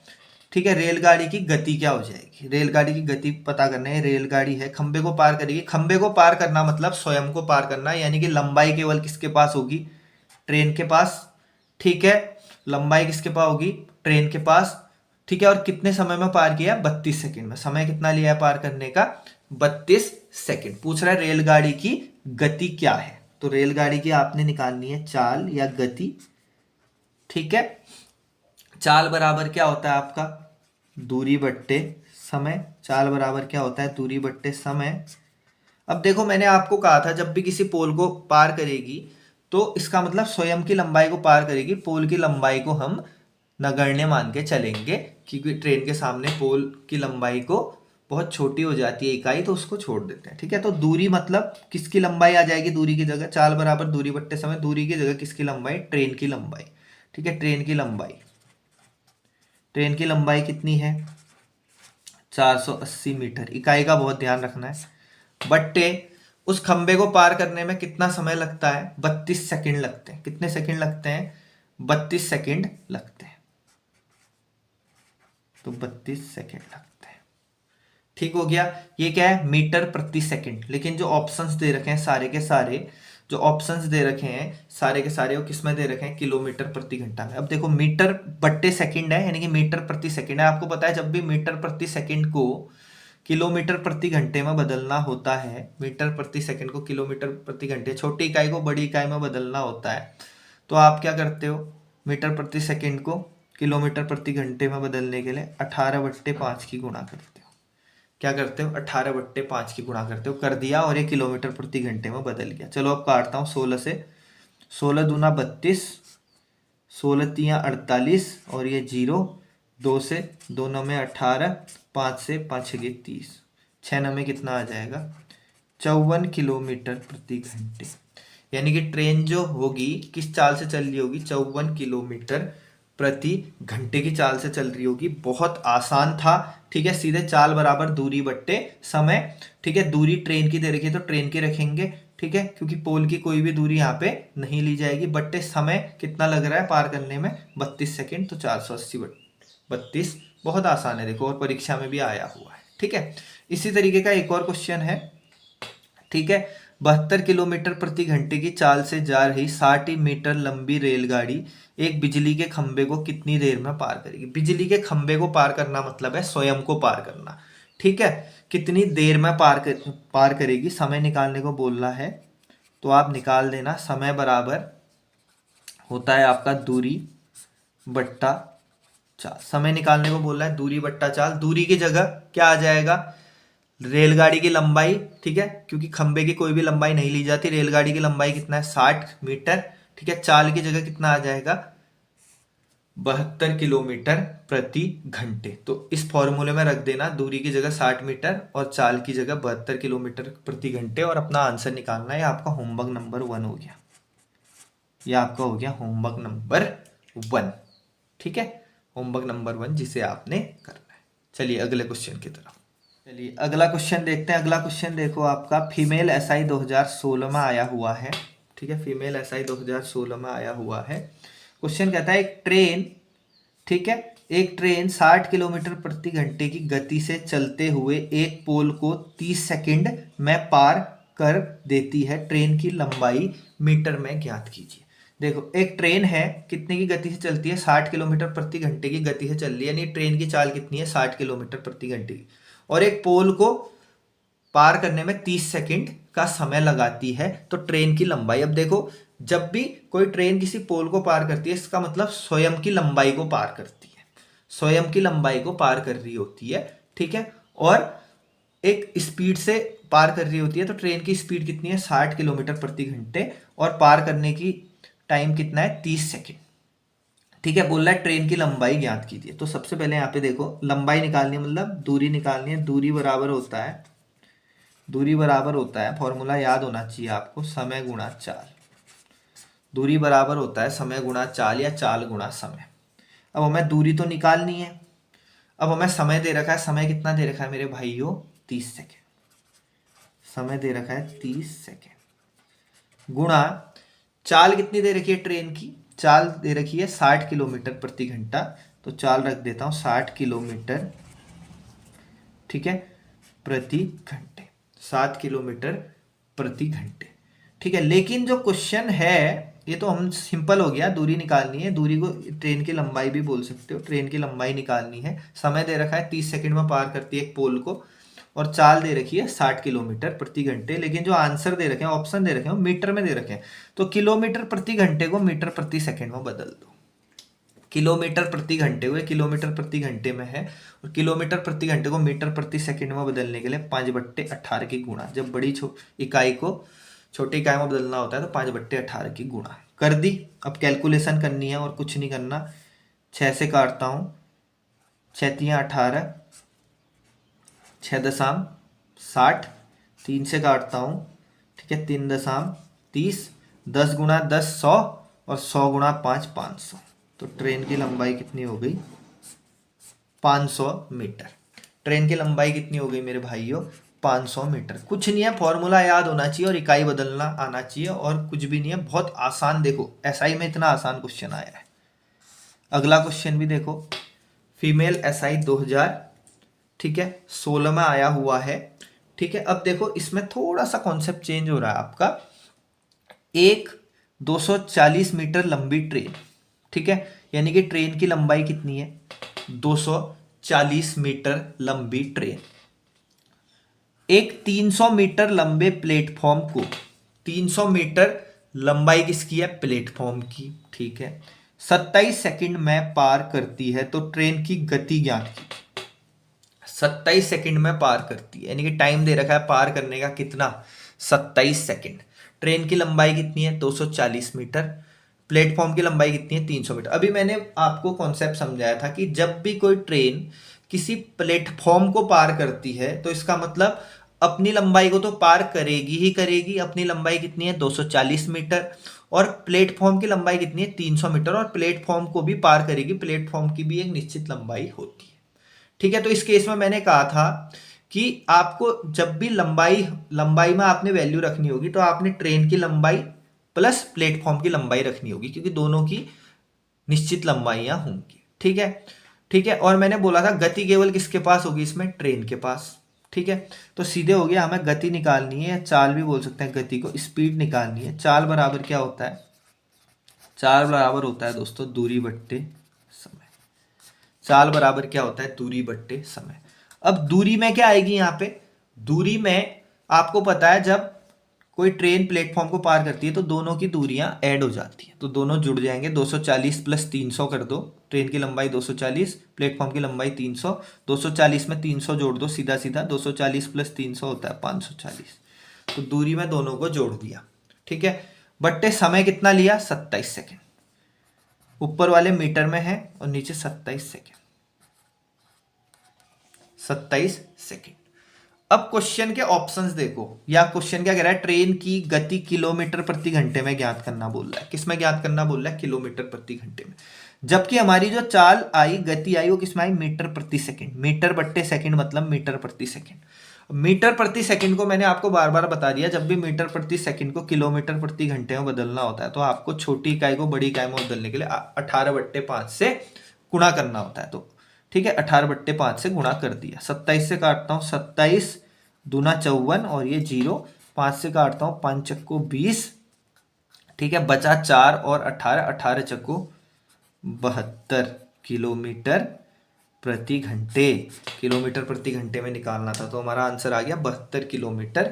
S1: ठीक है, रेलगाड़ी की गति क्या हो जाएगी, रेलगाड़ी की गति पता करना है। रेलगाड़ी है, खंबे को पार करेगी, खंबे को पार करना मतलब स्वयं को पार करना, यानी कि लंबाई केवल किसके पास होगी, ट्रेन के पास, ठीक है, लंबाई किसके पास होगी, ट्रेन के पास, ठीक है। और कितने समय में पार किया, 32 सेकंड में। समय कितना लिया है पार करने का, 32 सेकंड। पूछ रहा है रेलगाड़ी की गति क्या है, तो रेलगाड़ी की आपने निकालनी है चाल या गति, ठीक है। चाल बराबर क्या होता है आपका, दूरी बट्टे समय। चाल बराबर क्या होता है, दूरी बट्टे समय। अब देखो मैंने आपको कहा था जब भी किसी पोल को पार करेगी तो इसका मतलब स्वयं की लंबाई को पार करेगी, पोल की लंबाई को हम नगण्य मान के चलेंगे, क्योंकि ट्रेन के सामने पोल की लंबाई को बहुत छोटी हो जाती है इकाई, तो उसको छोड़ देते हैं, ठीक है। तो दूरी मतलब किसकी लंबाई आ जाएगी दूरी की जगह, चाल बराबर दूरी बट्टे समय, दूरी की जगह किसकी लंबाई, ट्रेन की लंबाई, ठीक है। ट्रेन की लंबाई, ट्रेन की लंबाई कितनी है, 480 मीटर। इकाई का बहुत ध्यान रखना है। बट्टे उस खंबे को पार करने में कितना समय लगता है, 32 सेकंड लगते हैं। कितने सेकंड लगते हैं, 32 सेकंड लगते हैं, तो 32 सेकंड लगते हैं, ठीक हो गया। ये क्या है, मीटर प्रति सेकंड, लेकिन जो ऑप्शंस दे रखे हैं सारे के सारे, जो ऑप्शंस दे रखे हैं सारे के सारे, वो किस में दे रखे हैं, किलोमीटर प्रति घंटा में। अब देखो मीटर बट्टे सेकंड है, यानी कि मीटर प्रति सेकंड है। आपको पता है जब भी मीटर प्रति सेकंड को किलोमीटर प्रति घंटे में बदलना होता है, मीटर प्रति सेकंड को किलोमीटर प्रति घंटे, छोटी इकाई को बड़ी इकाई में बदलना होता है, तो आप क्या करते हो, मीटर प्रति सेकंड को किलोमीटर प्रति घंटे में बदलने के लिए 18/5 की गुणा करते हो। क्या करते हो, 18/5 की गुणा करते हो, कर दिया, और ये किलोमीटर प्रति घंटे में बदल गया। चलो अब काटता हूँ 16 से, 16 दूना 32, 16 तियाँ 48, और ये 0, 2 से 2 नौ में 18, 5 से 5 छः 30, 6 नौ में कितना आ जाएगा, 54 किलोमीटर प्रति घंटे। यानी कि ट्रेन जो होगी किस चाल से चल रही होगी, 54 किलोमीटर प्रति घंटे की चाल से चल रही होगी। बहुत आसान था, ठीक है। सीधे चाल बराबर दूरी बट्टे समय, ठीक है। दूरी ट्रेन की दे रखी है तो ट्रेन की रखेंगे, ठीक है, क्योंकि पोल की कोई भी दूरी यहाँ पे नहीं ली जाएगी। बट्टे समय कितना लग रहा है पार करने में, 32 सेकंड, तो 480/32, बहुत आसान है देखो, और परीक्षा में भी आया हुआ है, ठीक है। इसी तरीके का एक और क्वेश्चन है, ठीक है। 72 किलोमीटर प्रति घंटे की चाल से जा रही 60 मीटर लंबी रेलगाड़ी एक बिजली के खंबे को कितनी देर में पार करेगी। बिजली के खंबे को पार करना मतलब है स्वयं को पार करना, ठीक है। कितनी देर में पार करेगी, समय निकालने को बोल रहा है, तो आप निकाल देना समय बराबर होता है आपका दूरी बट्टा चाल। समय निकालने को बोल रहा है, दूरी बट्टा चाल। दूरी की जगह क्या आ जाएगा, रेलगाड़ी की लंबाई, ठीक है, क्योंकि खंबे की कोई भी लंबाई नहीं ली जाती। रेलगाड़ी की लंबाई कितना है, 60 मीटर, ठीक है। चाल की जगह कितना आ जाएगा, 72 किलोमीटर प्रति घंटे। तो इस फॉर्मूले में रख देना, दूरी की जगह 60 मीटर और चाल की जगह 72 किलोमीटर प्रति घंटे, और अपना आंसर निकालना है। आपका होमवर्क नंबर 1 हो गया, ये आपका हो गया होमवर्क नंबर 1, ठीक है। होमवर्क नंबर 1 जिसे आपने करना है। चलिए अगले क्वेश्चन की तरफ। चलिए अगला क्वेश्चन देखते हैं। अगला क्वेश्चन देखो आपका, फीमेल एसआई 2016 में आया हुआ है, ठीक है। फीमेल एसआई 2016 में आया हुआ है। क्वेश्चन कहता है एक ट्रेन, ठीक है, एक ट्रेन 60 किलोमीटर प्रति घंटे की गति से चलते हुए एक पोल को 30 सेकंड में पार कर देती है। ट्रेन की लंबाई मीटर में ज्ञात कीजिए। देखो एक ट्रेन है, कितने की गति से चलती है, 60 किलोमीटर प्रति घंटे की गति से चल रही है, यानी ट्रेन की चाल कितनी है, 60 किलोमीटर प्रति घंटे की, और एक पोल को पार करने में 30 सेकंड का समय लगाती है। तो ट्रेन की लंबाई, अब देखो जब भी कोई ट्रेन किसी पोल को पार करती है, इसका मतलब स्वयं की लंबाई को पार करती है, स्वयं की लंबाई को पार कर रही होती है, ठीक है। और एक स्पीड से पार कर रही होती है, तो ट्रेन की स्पीड कितनी है, 60 किलोमीटर प्रति घंटे, और पार करने की टाइम कितना है, 30 सेकंड, ठीक है। बोल रहा है ट्रेन की लंबाई ज्ञात कीजिए। तो सबसे पहले यहाँ पे देखो लंबाई निकालनी है, मतलब दूरी निकालनी है। दूरी बराबर होता है, दूरी बराबर होता है, फॉर्मूला याद होना चाहिए आपको, समय गुणा चाल। दूरी बराबर होता है समय गुणा चाल या चाल गुणा समय। अब हमें दूरी तो निकालनी है, अब हमें समय दे रखा है, समय कितना दे रखा है मेरे भाइयों, 30 सेकेंड। समय दे रखा है 30 सेकेंड, गुणा चाल कितनी दे रखी है ट्रेन की, चाल दे रखी है 60 किलोमीटर प्रति घंटा। तो चाल रख देता हूँ 60 किलोमीटर, ठीक है, प्रति घंटे, 7 किलोमीटर प्रति घंटे, ठीक है। लेकिन जो क्वेश्चन है, ये तो हम सिंपल हो गया, दूरी निकालनी है, दूरी को ट्रेन की लंबाई भी बोल सकते हो, ट्रेन की लंबाई निकालनी है। समय दे रखा है 30 सेकंड में पार करती है एक पोल को, और चाल दे रखी है 60 किलोमीटर प्रति घंटे। लेकिन जो आंसर दे रखे हैं, ऑप्शन दे रखे हैं, वो मीटर में दे रखे हैं। तो किलोमीटर प्रति घंटे को मीटर प्रति सेकंड में बदल दो। किलोमीटर प्रति घंटे हुए किलोमीटर प्रति घंटे में है, और किलोमीटर प्रति घंटे को मीटर प्रति सेकंड में बदलने के लिए 5/18 की गुणा, जब बड़ी इकाई को छोटी इकाई में बदलना होता है तो 5/18 की गुणा कर दी। अब कैलकुलेशन करनी है और कुछ नहीं करना। 6 से काटता हूँ, 6 × 18, 6.60, 3 से काटता हूँ, ठीक है, 3.30, 10 × 10 100, और 100 × 5 500। तो ट्रेन की लंबाई कितनी हो गई, 500 मीटर। ट्रेन की लंबाई कितनी हो गई मेरे भाइयों, 500 मीटर। कुछ नहीं है, फॉर्मूला याद होना चाहिए और इकाई बदलना आना चाहिए, और कुछ भी नहीं है, बहुत आसान। देखो एसआई में इतना आसान क्वेश्चन आया है। अगला क्वेश्चन भी देखो, फीमेल एसआई 2000, ठीक है, 16 में आया हुआ है, ठीक है। अब देखो इसमें थोड़ा सा कॉन्सेप्ट चेंज हो रहा है आपका। एक 240 मीटर लंबी ट्रेन, ठीक है, यानी कि ट्रेन की लंबाई कितनी है, 240 मीटर लंबी ट्रेन। एक 300 मीटर लंबे प्लेटफॉर्म को, 300 मीटर लंबाई किसकी है, प्लेटफॉर्म की, ठीक है, 27 सेकंड में पार करती है। तो ट्रेन की गति ज्ञात की, 27 सेकंड में पार करती है, यानी कि टाइम दे रखा है पार करने का कितना, 27 सेकंड। ट्रेन की लंबाई कितनी है, 240 मीटर, प्लेटफॉर्म की लंबाई कितनी है, 300 मीटर। अभी मैंने आपको कॉन्सेप्ट समझाया था कि जब भी कोई ट्रेन किसी प्लेटफॉर्म को पार करती है, तो इसका मतलब अपनी लंबाई को तो पार करेगी ही करेगी। अपनी लंबाई कितनी है, 240 मीटर, और प्लेटफॉर्म की लंबाई कितनी है, 300 मीटर, और प्लेटफॉर्म को भी पार करेगी। प्लेटफॉर्म की भी एक निश्चित लंबाई होती है, ठीक है। तो इस केस में मैंने कहा था कि आपको जब भी लंबाई में आपने वैल्यू रखनी होगी, तो आपने ट्रेन की लंबाई प्लस प्लेटफॉर्म की लंबाई रखनी होगी, क्योंकि दोनों की निश्चित लंबाइयां होंगी, ठीक है, ठीक है। और मैंने बोला था गति केवल किसके पास होगी, इसमें ट्रेन के पास, ठीक है। तो सीधे हो गया, हमें गति निकालनी है, या चाल भी बोल सकते हैं गति को, स्पीड निकालनी है। चाल बराबर क्या होता है, चाल बराबर होता है दोस्तों दूरी बट्टे समय। चाल बराबर क्या होता है, दूरी बट्टे समय। अब दूरी में क्या आएगी यहाँ पे, दूरी में आपको पता है जब कोई ट्रेन प्लेटफॉर्म को पार करती है तो दोनों की दूरियां ऐड हो जाती हैं, तो दोनों जुड़ जाएंगे। 240 प्लस 300 कर दो, ट्रेन की लंबाई 240, प्लेटफॉर्म की लंबाई 300, 240 में 300 जोड़ दो, सीधा सीधा 240 प्लस 300 होता है 540। तो दूरी में दोनों को जोड़ दिया, ठीक है। बट्टे समय कितना लिया, 27 सेकेंड। ऊपर वाले मीटर में है और नीचे 27 सेकेंड, 27 सेकेंड। अब क्वेश्चन के ऑप्शंस देखो, या क्वेश्चन क्या कह रहा है, ट्रेन की गति किलोमीटर प्रति घंटे में ज्ञात करना बोल रहा है। किस में ज्ञात करना बोल रहा है, किलोमीटर प्रति घंटे में। जबकि हमारी जो चाल आई, गति आई, वो किस में आई, मीटर प्रति सेकंड। मीटर बट्टे सेकंड मतलब मीटर प्रति सेकंड। मीटर प्रति सेकंड को मैंने आपको बार बार बता दिया, जब भी मीटर प्रति सेकंड को किलोमीटर प्रति घंटे में बदलना होता है तो आपको छोटी इकाई को बड़ी इकाई में बदलने के लिए 18/5 से गुणा करना होता है। तो ठीक है, 18/5 से गुणा कर दिया। 27 से काटता हूँ, 27 दूना 54 और ये 0, 5 से काटता हूँ, 5 चक्को 20, ठीक है, बचा 4 और 18, 18 चक्को 72 किलोमीटर प्रति घंटे। किलोमीटर प्रति घंटे में निकालना था तो हमारा आंसर आ गया 72 किलोमीटर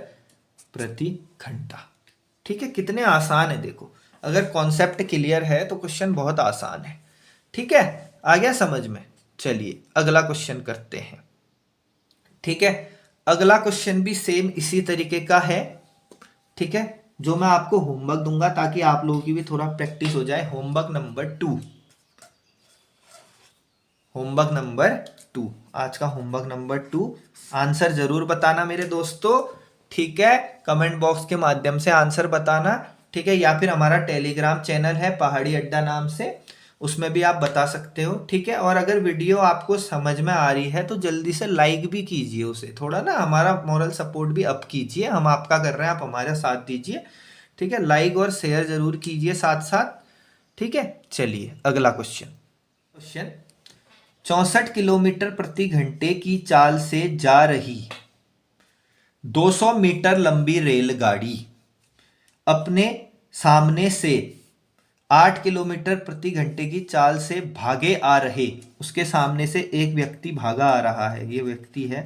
S1: प्रति घंटा। ठीक है, कितने आसान है देखो, अगर कॉन्सेप्ट क्लियर है तो क्वेश्चन बहुत आसान है। ठीक है, आ गया समझ में। चलिए अगला क्वेश्चन करते हैं। ठीक है, अगला क्वेश्चन भी सेम इसी तरीके का है। ठीक है, जो मैं आपको होमवर्क दूंगा ताकि आप लोगों की भी थोड़ा प्रैक्टिस हो जाए। होमवर्क नंबर 2, होमवर्क नंबर 2, आज का होमवर्क नंबर 2। आंसर जरूर बताना मेरे दोस्तों, ठीक है, कमेंट बॉक्स के माध्यम से आंसर बताना। ठीक है, या फिर हमारा टेलीग्राम चैनल है पहाड़ी अड्डा नाम से, उसमें भी आप बता सकते हो। ठीक है, और अगर वीडियो आपको समझ में आ रही है तो जल्दी से लाइक भी कीजिए उसे, थोड़ा ना हमारा मोरल सपोर्ट भी अप कीजिए। हम आपका कर रहे हैं, आप हमारा साथ दीजिए। ठीक है, लाइक और शेयर जरूर कीजिए साथ साथ। ठीक है, चलिए अगला क्वेश्चन 64 किलोमीटर प्रति घंटे की चाल से जा रही 200 मीटर लंबी रेलगाड़ी अपने सामने से 8 किलोमीटर प्रति घंटे की चाल से भागे आ रहे, उसके सामने से एक व्यक्ति भागा आ रहा है। ये व्यक्ति है,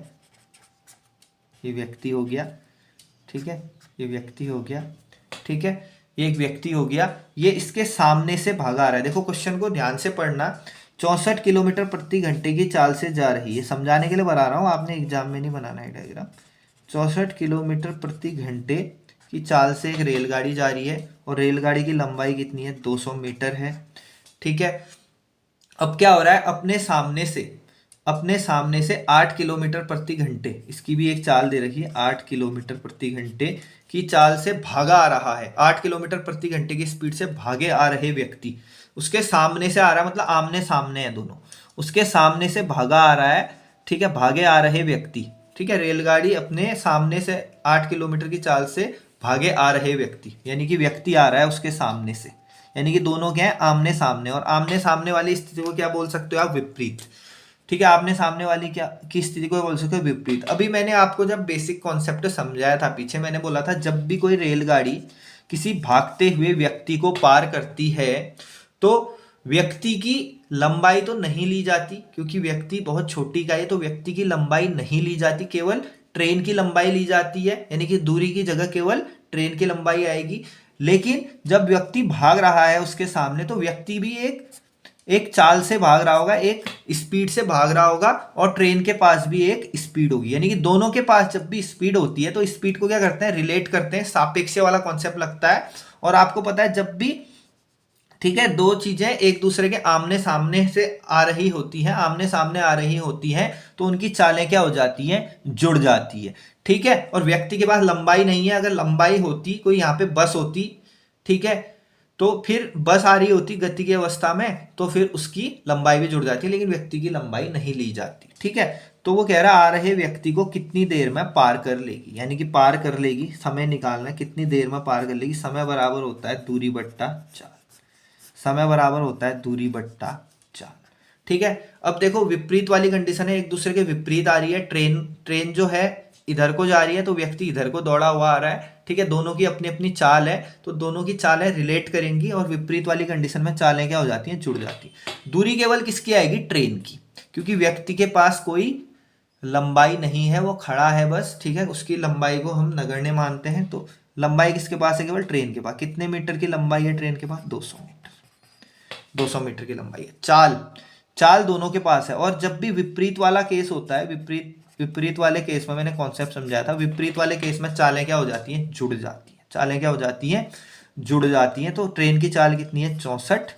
S1: ये व्यक्ति हो गया। ठीक है, ये व्यक्ति हो गया। ठीक है, ये एक व्यक्ति हो गया, ये इसके सामने से भागा आ रहा है। देखो क्वेश्चन को ध्यान से पढ़ना। 64 किलोमीटर प्रति घंटे की चाल से जा रही है, समझाने के लिए बना रहा हूँ, आपने एग्जाम में नहीं बनाना है डायग्राम। 64 किलोमीटर प्रति घंटे की चाल से एक रेलगाड़ी जा रही है और रेलगाड़ी की लंबाई कितनी है, 200 मीटर है। ठीक है, अब क्या हो रहा है, अपने सामने से 8 किलोमीटर प्रति घंटे, इसकी भी एक चाल दे रखी है, 8 किलोमीटर प्रति घंटे की चाल से भागा आ रहा है। 8 किलोमीटर प्रति घंटे की स्पीड से भागे आ रहे व्यक्ति उसके सामने से आ रहा है, मतलब आमने सामने है दोनों, उसके सामने से भागा आ रहा है। ठीक है, भागे आ रहे व्यक्ति। ठीक है, रेलगाड़ी अपने सामने से 8 किलोमीटर की चाल से भागे आ रहे व्यक्ति, यानी कि व्यक्ति आ रहा है उसके सामने से, यानी कि दोनों क्या है, आमने सामने। और आमने सामने वाली स्थिति को क्या बोल सकते हो आप, विपरीत। ठीक है, आमने सामने वाली क्या की स्थिति को बोल सकते हो, विपरीत। अभी मैंने आपको जब बेसिक कॉन्सेप्ट समझाया था पीछे, मैंने बोला था जब भी कोई रेलगाड़ी किसी भागते हुए व्यक्ति को पार करती है तो व्यक्ति की लंबाई तो नहीं ली जाती, क्योंकि व्यक्ति बहुत छोटी का है, तो व्यक्ति की लंबाई नहीं ली जाती, केवल ट्रेन की लंबाई ली जाती है, यानी कि दूरी की जगह केवल ट्रेन की लंबाई आएगी। लेकिन जब व्यक्ति भाग रहा है उसके सामने, तो व्यक्ति भी एक चाल से भाग रहा होगा, एक स्पीड से भाग रहा होगा, और ट्रेन के पास भी एक स्पीड होगी। यानी कि दोनों के पास जब भी स्पीड होती है तो स्पीड को क्या करते हैं, रिलेट करते हैं, सापेक्ष वाला कॉन्सेप्ट लगता है। और आपको पता है जब भी, ठीक है, दो चीजें एक दूसरे के आमने सामने से आ रही होती हैं, आमने सामने आ रही होती हैं, तो उनकी चालें क्या हो जाती हैं, जुड़ जाती है। ठीक है, और व्यक्ति के पास लंबाई नहीं है, अगर लंबाई होती, कोई यहाँ पे बस होती, ठीक है, तो फिर बस आ रही होती गति की अवस्था में, तो फिर उसकी लंबाई भी जुड़ जाती है, लेकिन व्यक्ति की लंबाई नहीं ली जाती। ठीक है, तो वो कह रहा आ रहे व्यक्ति को कितनी देर में पार कर लेगी, यानी कि पार कर लेगी, समय निकालना है, कितनी देर में पार कर लेगी। समय बराबर होता है दूरी बट्टा चाल, समय बराबर होता है दूरी बट्टा चाल। ठीक है, अब देखो विपरीत वाली कंडीशन है, एक दूसरे के विपरीत आ रही है। ट्रेन जो है इधर को जा रही है, तो व्यक्ति इधर को दौड़ा हुआ आ रहा है। ठीक है, दोनों की अपनी अपनी चाल है, तो दोनों की चालें रिलेट करेंगी, और विपरीत वाली कंडीशन में चालें क्या हो जाती हैं, जुड़ जाती है। दूरी केवल किसकी आएगी, ट्रेन की, क्योंकि व्यक्ति के पास कोई लंबाई नहीं है, वो खड़ा है बस। ठीक है, उसकी लंबाई को हम नगण्य मानते हैं, तो लंबाई किसके पास है? केवल ट्रेन के पास। कितने मीटर की लंबाई है ट्रेन के पास? 200 मीटर। 200 मीटर की लंबाई है। चाल, चाल दोनों के पास है। और जब भी विपरीत वाला केस होता है, विपरीत वाले केस में मैंने कॉन्सेप्ट समझाया था, विपरीत वाले केस में चालें क्या हो जाती हैं? जुड़ जाती हैं। चालें क्या हो जाती हैं? जुड़ जाती हैं। तो ट्रेन की चाल कितनी है? 64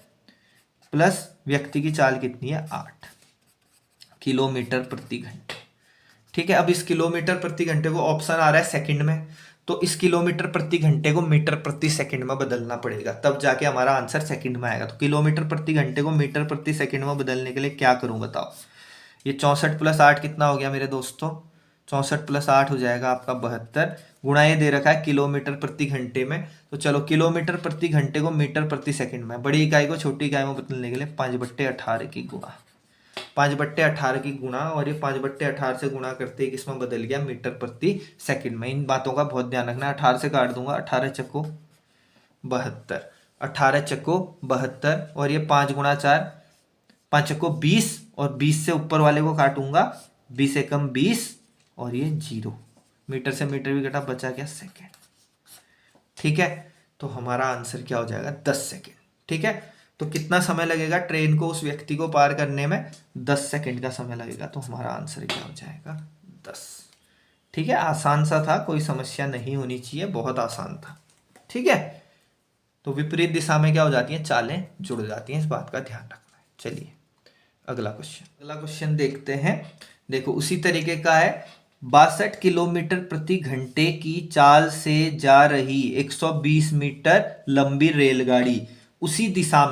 S1: प्लस व्यक्ति की चाल कितनी है? 8 किलोमीटर प्रति घंटे। ठीक है, अब इस किलोमीटर प्रति घंटे को ऑप्शन आ रहा है सेकंड में, तो इस किलोमीटर प्रति घंटे को मीटर प्रति सेकंड में बदलना पड़ेगा, तब जाके हमारा आंसर सेकंड में आएगा। तो किलोमीटर प्रति घंटे को मीटर प्रति सेकंड में बदलने के लिए क्या करूं बताओ? ये 64 प्लस 8 कितना हो गया मेरे दोस्तों? 64 प्लस 8 हो जाएगा आपका 72, गुणा ये दे रखा है किलोमीटर प्रति घंटे में। तो चलो किलोमीटर प्रति घंटे को मीटर प्रति सेकंड में, बड़ी इकाई को छोटी इकाई में बदलने के लिए 5/18 की गुणा, 5/18 की गुणा, और ये 5/18 से गुणा करते ही किसमें बदल गया? मीटर प्रति सेकंड में। इन बातों का बहुत ध्यान रखना। 18 से काट दूंगा, 18 चक्को 72, 18 चक्को 72, और ये 5 गुणा 4, 5 चक्को 20, और 20 से ऊपर वाले को काटूंगा, 20 एकम 20, और ये 0, मीटर से मीटर भी कटा, बचा क्या? सेकेंड। ठीक है, तो हमारा आंसर क्या हो जाएगा? 10 सेकेंड। ठीक है, तो कितना समय लगेगा ट्रेन को उस व्यक्ति को पार करने में? 10 सेकेंड का समय लगेगा। तो हमारा आंसर क्या हो जाएगा? 10। ठीक है, आसान सा था, कोई समस्या नहीं होनी चाहिए, बहुत आसान था। ठीक है, तो विपरीत दिशा में क्या हो जाती हैं? चालें जुड़ जाती हैं, इस बात का ध्यान रखना है। चलिए अगला क्वेश्चन देखते हैं। देखो उसी तरीके का है। 62 किलोमीटर प्रति घंटे की चाल से जा रही 120 मीटर लंबी रेलगाड़ी उसी दिशा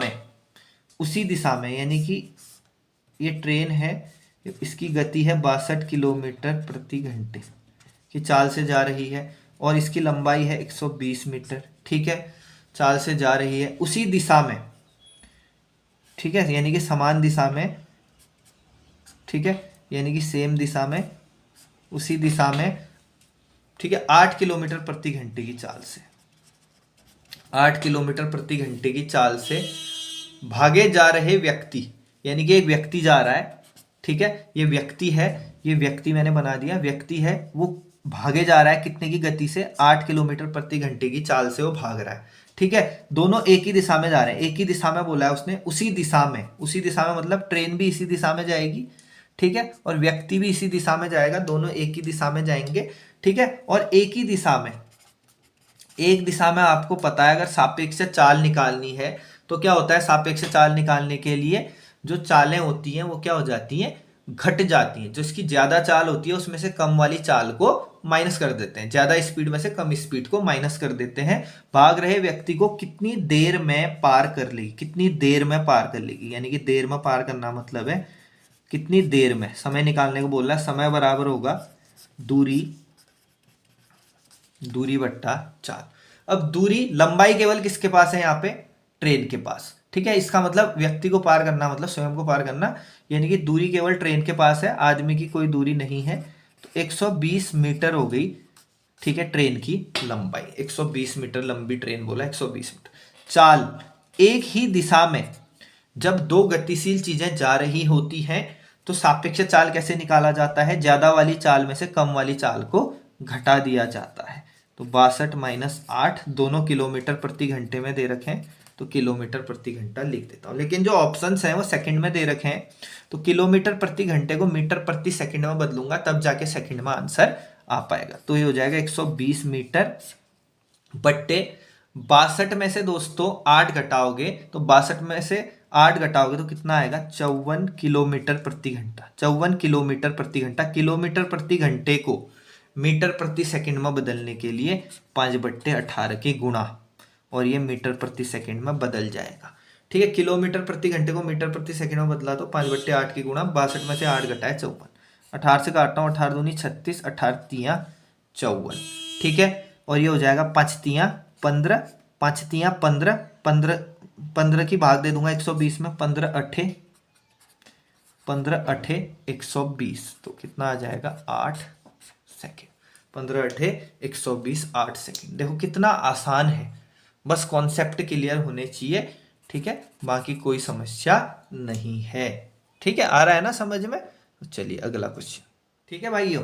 S1: में, यानी कि ये ट्रेन है, इसकी गति है 62 किलोमीटर प्रति घंटे की चाल से जा रही है, और इसकी लंबाई है 120 मीटर। ठीक है, चाल से जा रही है उसी दिशा में। ठीक है, यानी कि समान दिशा में। ठीक है, यानी कि सेम दिशा में, उसी दिशा में। ठीक है, 8 किलोमीटर प्रति घंटे की चाल से, 8 किलोमीटर प्रति घंटे की चाल से भागे जा रहे व्यक्ति, यानी कि एक व्यक्ति जा रहा है। ठीक है, ये व्यक्ति है, ये व्यक्ति मैंने बना दिया, व्यक्ति है, वो भागे जा रहा है कितने की गति से? 8 किलोमीटर प्रति घंटे की चाल से वो भाग रहा है। ठीक है, दोनों एक ही दिशा में जा रहे हैं, एक ही दिशा में बोला है उसने, उसी दिशा में। उसी दिशा में मतलब ट्रेन भी इसी दिशा में जाएगी। ठीक है, और व्यक्ति भी इसी दिशा में जाएगा, दोनों एक ही दिशा में जाएंगे। ठीक है, और एक ही दिशा में, एक दिशा में आपको पता है अगर सापेक्ष चाल निकालनी है तो क्या होता है? सापेक्ष चाल निकालने के लिए जो चालें होती हैं वो क्या हो जाती हैं? घट जाती हैं। जो इसकी ज्यादा चाल होती है उसमें से कम वाली चाल को माइनस कर देते हैं, ज्यादा स्पीड में से कम स्पीड को माइनस कर देते हैं। भाग रहे व्यक्ति को कितनी देर में पार कर लेगी? कितनी देर में पार कर लेगी, यानी कि देर में पार करना मतलब है कितनी देर में। समय निकालने को बोल रहा है, समय बराबर होगा दूरी बट्टा चाल। अब दूरी, लंबाई केवल किसके पास है? यहाँ पे ट्रेन के पास। ठीक है, इसका मतलब व्यक्ति को पार करना मतलब स्वयं को पार करना, यानी कि दूरी केवल ट्रेन के पास है, आदमी की कोई दूरी नहीं है। तो 120 मीटर हो गई। ठीक है, ट्रेन की लंबाई 120 मीटर, लंबी ट्रेन बोला 120 मीटर। चाल, एक ही दिशा में जब दो गतिशील चीजें जा रही होती हैं तो सापेक्ष चाल कैसे निकाला जाता है? ज्यादा वाली चाल में से कम वाली चाल को घटा दिया जाता है। तो 62 माइनस 8, दोनों किलोमीटर प्रति घंटे में दे रखे हैं, तो किलोमीटर प्रति घंटा लिख देता हूं। लेकिन जो ऑप्शंस हैं वो सेकंड में दे रखे हैं, तो किलोमीटर प्रति घंटे को मीटर प्रति सेकंड में बदलूंगा, तब जाके सेकंड में आंसर आ पाएगा। तो ये हो जाएगा 120 मीटर बट्टे 62 में से दोस्तों 8 घटाओगे, तो 62 में से 8 घटाओगे तो कितना आएगा? 54 किलोमीटर प्रति घंटा। 54 किलोमीटर प्रति घंटा। किलोमीटर प्रति घंटे को मीटर प्रति सेकंड में बदलने के लिए 5/18 की गुणा, और ये मीटर प्रति सेकंड में बदल जाएगा। ठीक है, किलोमीटर प्रति घंटे को मीटर प्रति सेकंड में बदला तो 5/8 की गुणा, 62 में से 8 घटाए 54, 18 से काटता हूँ, 18 दूनी 36, 18 तियाँ 54। ठीक है, और ये हो जाएगा 5 तियाँ 15, 5 तियाँ 15, 15 की भाग दे दूंगा 120 में, 15 अठे 120, तो कितना आ जाएगा? 8 सेकेंड। 15 अठे 120, 8 सेकेंड। देखो कितना आसान है, बस कॉन्सेप्ट क्लियर होने चाहिए। ठीक है, बाकी कोई समस्या नहीं है। ठीक है, आ रहा है ना समझ में? तो चलिए अगला क्वेश्चन। ठीक है भाइयों,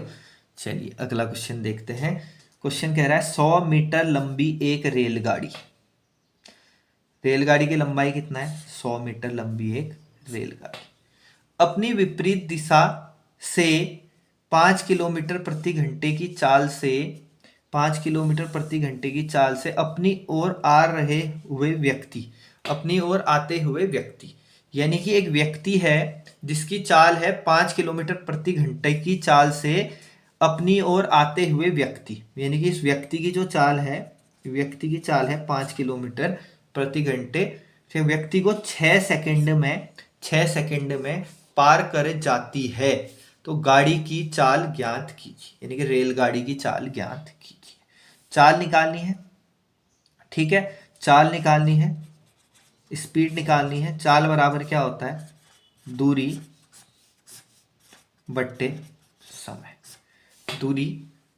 S1: चलिए अगला क्वेश्चन देखते हैं। क्वेश्चन कह रहा है 100 मीटर लंबी एक रेलगाड़ी, रेलगाड़ी की लंबाई कितना है, 100 मीटर लंबी एक रेलगाड़ी अपनी विपरीत दिशा से 5 किलोमीटर प्रति घंटे की चाल से 5 किलोमीटर प्रति घंटे की चाल से अपनी ओर आ रहे हुए व्यक्ति, अपनी ओर आते हुए व्यक्ति, यानी कि एक व्यक्ति है जिसकी चाल है 5 किलोमीटर प्रति घंटे की चाल से अपनी ओर आते हुए व्यक्ति, यानी कि इस व्यक्ति की जो चाल है, व्यक्ति की चाल है 5 किलोमीटर प्रति घंटे, फिर व्यक्ति को 6 सेकंड में पार कर जाती है। तो गाड़ी की चाल ज्ञात कीजिए, यानी कि रेलगाड़ी की चाल ज्ञात कीजिए। चाल निकालनी है, ठीक है, चाल निकालनी है, स्पीड निकालनी है। चाल बराबर क्या होता है, दूरी बट्टे समय, दूरी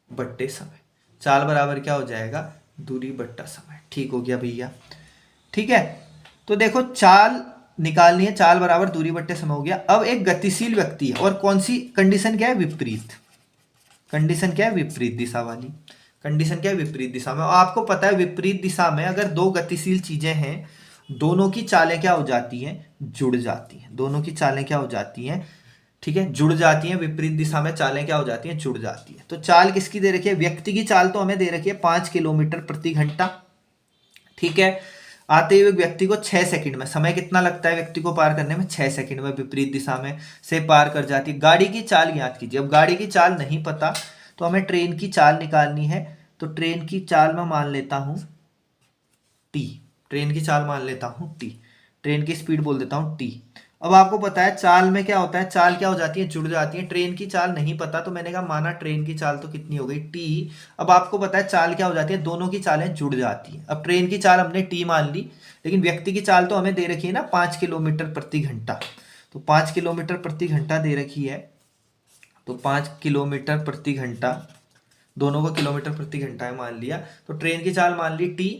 S1: बट्टे समय। चाल बराबर क्या हो जाएगा, दूरी बट्टा समय। ठीक हो गया भैया, ठीक है। तो देखो चाल निकालनी है, चाल बराबर दूरी बट्टे समय हो गया। अब एक गतिशील व्यक्ति है और कौन सी कंडीशन क्या है, विपरीत कंडीशन क्या है, विपरीत दिशा वाली कंडीशन क्या है, विपरीत दिशा में। आपको पता है विपरीत दिशा में अगर दो गतिशील चीजें हैं, दोनों की चालें क्या हो जाती हैं, जुड़ जाती हैं। दोनों की चालें क्या हो जाती हैं, ठीक है, जुड़ जाती हैं। विपरीत दिशा में चालें क्या हो जाती हैं, जुड़ जाती हैं। तो चाल किसकी दे रखी है, व्यक्ति की चाल तो हमें दे रखी है 5 किलोमीटर प्रति घंटा, ठीक है। आते हुए व्यक्ति को 6 सेकंड में, समय कितना लगता है व्यक्ति को पार करने में, 6 सेकंड में विपरीत दिशा में से पार कर जाती है। गाड़ी की चाल ज्ञात कीजिए। अब गाड़ी की चाल नहीं पता तो हमें ट्रेन की चाल निकालनी है। तो ट्रेन की चाल मैं मान लेता हूं टी, ट्रेन की चाल मान लेता हूं टी, ट्रेन की स्पीड बोल देता हूं टी। अब आपको पता है चाल में क्या होता है, चाल क्या हो जाती है, जुड़ जाती है। ट्रेन की चाल नहीं पता तो मैंने कहा माना ट्रेन की चाल तो कितनी हो गई, टी। अब आपको पता है चाल क्या हो जाती है, दोनों की चालें जुड़ जाती हैं। अब ट्रेन की चाल हमने टी मान ली, लेकिन व्यक्ति की चाल तो हमें दे रखी है ना 5 किलोमीटर प्रति घंटा। तो 5 किलोमीटर प्रति घंटा दे रखी है, तो 5 किलोमीटर प्रति घंटा, दोनों को किलोमीटर प्रति घंटा है मान लिया। तो ट्रेन की चाल मान ली टी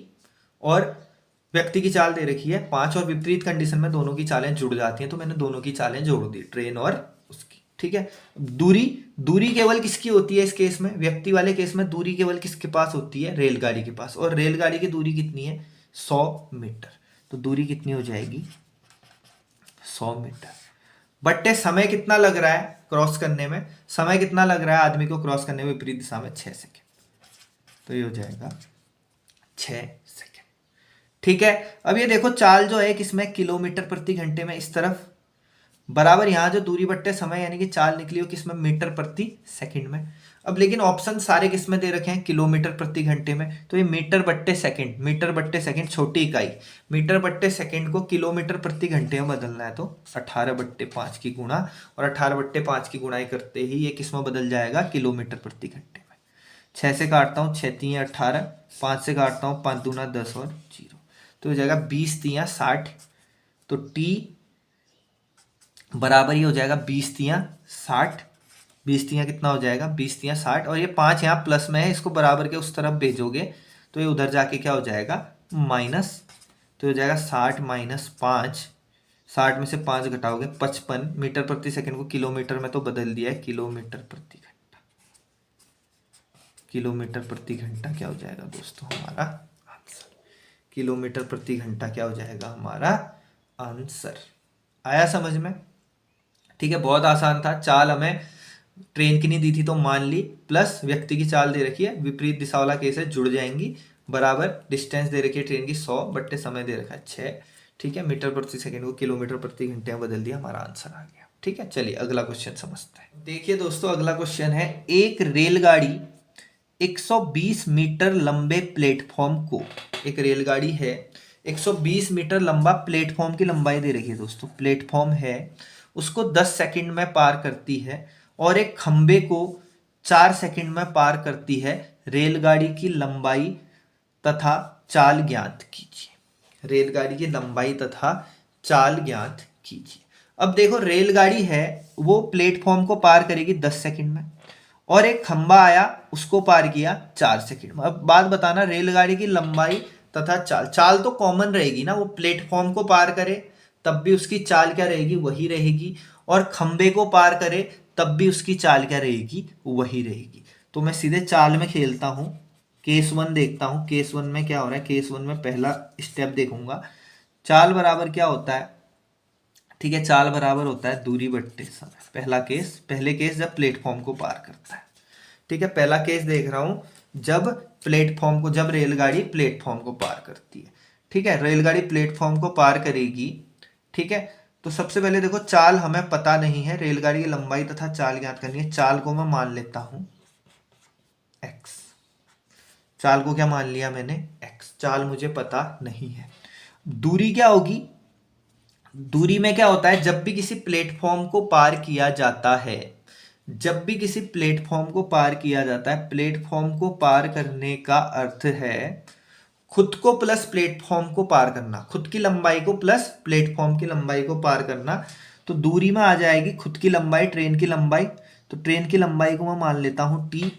S1: और व्यक्ति की चाल दे रखी है 5, और विपरीत कंडीशन में दोनों की चालें जुड़ जाती हैं। तो मैंने दोनों की चालें जोड़ दी, ट्रेन और उसकी, ठीक है। दूरी, दूरी केवल किसकी होती है इस केस में, व्यक्ति वाले केस में दूरी केवल किसके पास होती है, रेलगाड़ी के पास। और रेलगाड़ी की दूरी कितनी है, 100 मीटर। तो दूरी कितनी हो जाएगी, 100 मीटर। बट्टे समय कितना लग रहा है क्रॉस करने में, समय कितना लग रहा है आदमी को क्रॉस करने में विपरीत दिशा में, 6 सेकेंड। तो ये हो जाएगा 6 सेकेंड, ठीक है। अब ये देखो चाल जो है किसमें, किलोमीटर प्रति घंटे में, इस तरफ बराबर यहाँ जो दूरी बट्टे समय यानी कि चाल निकली हो किसमें, मीटर प्रति सेकंड में। अब लेकिन ऑप्शन सारे किसमें दे रखे हैं, किलोमीटर प्रति घंटे में। तो ये मीटर बट्टे सेकंड, मीटर बट्टे सेकंड छोटी इकाई, मीटर बट्टे सेकंड को किलोमीटर प्रति घंटे में बदलना है तो 18/5 की गुणा, और 18/5 की गुणाई करते ही ये किसमें बदल जाएगा, किलोमीटर प्रति घंटे में। 6 से काटता हूँ, 6 3 18, 5 से काटता हूँ, 5 दूना 10 और 0, तो हो जाएगा 20 3 60। तो टी बराबर ही हो जाएगा 20 3 60, 20 3 कितना हो जाएगा, 20 3 60, और ये 5 यहाँ प्लस में है, इसको बराबर के उस तरफ भेजोगे तो ये उधर जाके क्या हो जाएगा, माइनस। तो हो जाएगा 60 माइनस 5, 60 में से 5 घटाओगे 55। मीटर प्रति सेकंड को किलोमीटर में तो बदल दिया है, किलोमीटर प्रति घंटा, किलोमीटर प्रति घंटा क्या हो जाएगा दोस्तों हमारा आंसर, किलोमीटर प्रति घंटा क्या हो जाएगा हमारा आंसर। आया समझ में, ठीक है, बहुत आसान था। चाल हमें ट्रेन की नहीं दी थी तो मान ली, प्लस व्यक्ति की चाल दे रखी है, विपरीत दिशा वाला केस है, जुड़ जाएंगी, बराबर डिस्टेंस दे रखी है ट्रेन की 100 बट्टे समय दे रखा है 6, ठीक है। मीटर प्रति सेकंड को किलोमीटर प्रति घंटे में बदल दिया, हमारा आंसर आ गया, ठीक है। चलिए अगला क्वेश्चन समझते हैं। देखिए दोस्तों अगला क्वेश्चन है, एक रेलगाड़ी 120 मीटर लंबे प्लेटफॉर्म को, एक रेलगाड़ी है 120 मीटर लंबा प्लेटफॉर्म की लंबाई दे रखी है दोस्तों, प्लेटफॉर्म है, उसको 10 सेकंड में पार करती है, और एक खंबे को 4 सेकंड में पार करती है। रेलगाड़ी की लंबाई तथा चाल ज्ञात कीजिए, रेलगाड़ी की लंबाई तथा चाल ज्ञात कीजिए। अब देखो रेलगाड़ी है वो प्लेटफॉर्म को पार करेगी 10 सेकंड में, और एक खंबा आया उसको पार किया 4 सेकंड में। अब बात बताना, रेलगाड़ी की लंबाई तथा चाल, चाल तो कॉमन रहेगी ना, वो प्लेटफॉर्म को पार करे तब भी उसकी चाल क्या रहेगी, वही रहेगी, और खंबे को पार करे तब भी उसकी चाल क्या रहेगी, वही रहेगी। तो मैं सीधे चाल में खेलता हूं, केस वन देखता हूँ, केस वन में क्या हो रहा है। केस वन में पहला स्टेप देखूंगा, चाल बराबर क्या होता है। ठीक है, चाल बराबर होता है दूरी बट्टे समय। पहला केस, पहले केस जब प्लेटफॉर्म को पार करता है। ठीक है, पहला केस देख रहा हूं जब प्लेटफॉर्म को, जब रेलगाड़ी प्लेटफॉर्म को पार करती है। ठीक है, रेलगाड़ी प्लेटफॉर्म को पार करेगी। ठीक है, तो सबसे पहले देखो चाल हमें पता नहीं है, रेलगाड़ी की लंबाई तथा चाल ज्ञात करनी है। चाल को मैं मान लेता हूं x। चाल को क्या मान लिया मैंने, x। चाल मुझे पता नहीं है। दूरी क्या होगी, दूरी में क्या होता है, जब भी किसी प्लेटफॉर्म को पार किया जाता है, जब भी किसी प्लेटफॉर्म को पार किया जाता है, प्लेटफॉर्म को पार करने का अर्थ है खुद को प्लस प्लेटफॉर्म को पार करना, खुद की लंबाई को प्लस प्लेटफॉर्म की लंबाई को पार करना। तो दूरी में आ जाएगी खुद की लंबाई, ट्रेन की लंबाई। तो ट्रेन की लंबाई को मैं मान लेता हूँ टी,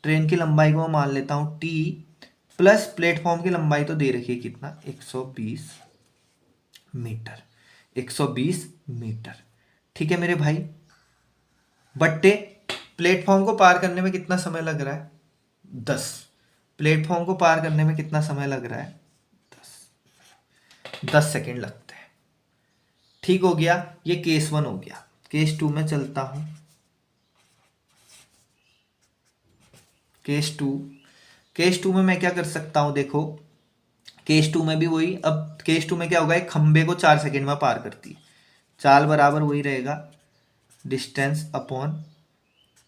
S1: ट्रेन की लंबाई को मैं मान लेता हूँ टी, प्लस प्लेटफॉर्म की लंबाई तो दे रखी है कितना, 120 मीटर। 120 मीटर। ठीक है मेरे भाई, बट्टे प्लेटफॉर्म को पार करने में कितना समय लग रहा है, 10। प्लेटफॉर्म को पार करने में कितना समय लग रहा है, 10 सेकेंड लगते हैं। ठीक हो गया, ये केस वन हो गया। केस टू में चलता हूं। केस टू, केस टू में मैं क्या कर सकता हूं, देखो केस टू में भी वही। अब केस टू में क्या होगा, एक खंबे को 4 सेकेंड में पार करती है। चाल बराबर वही रहेगा, डिस्टेंस अपॉन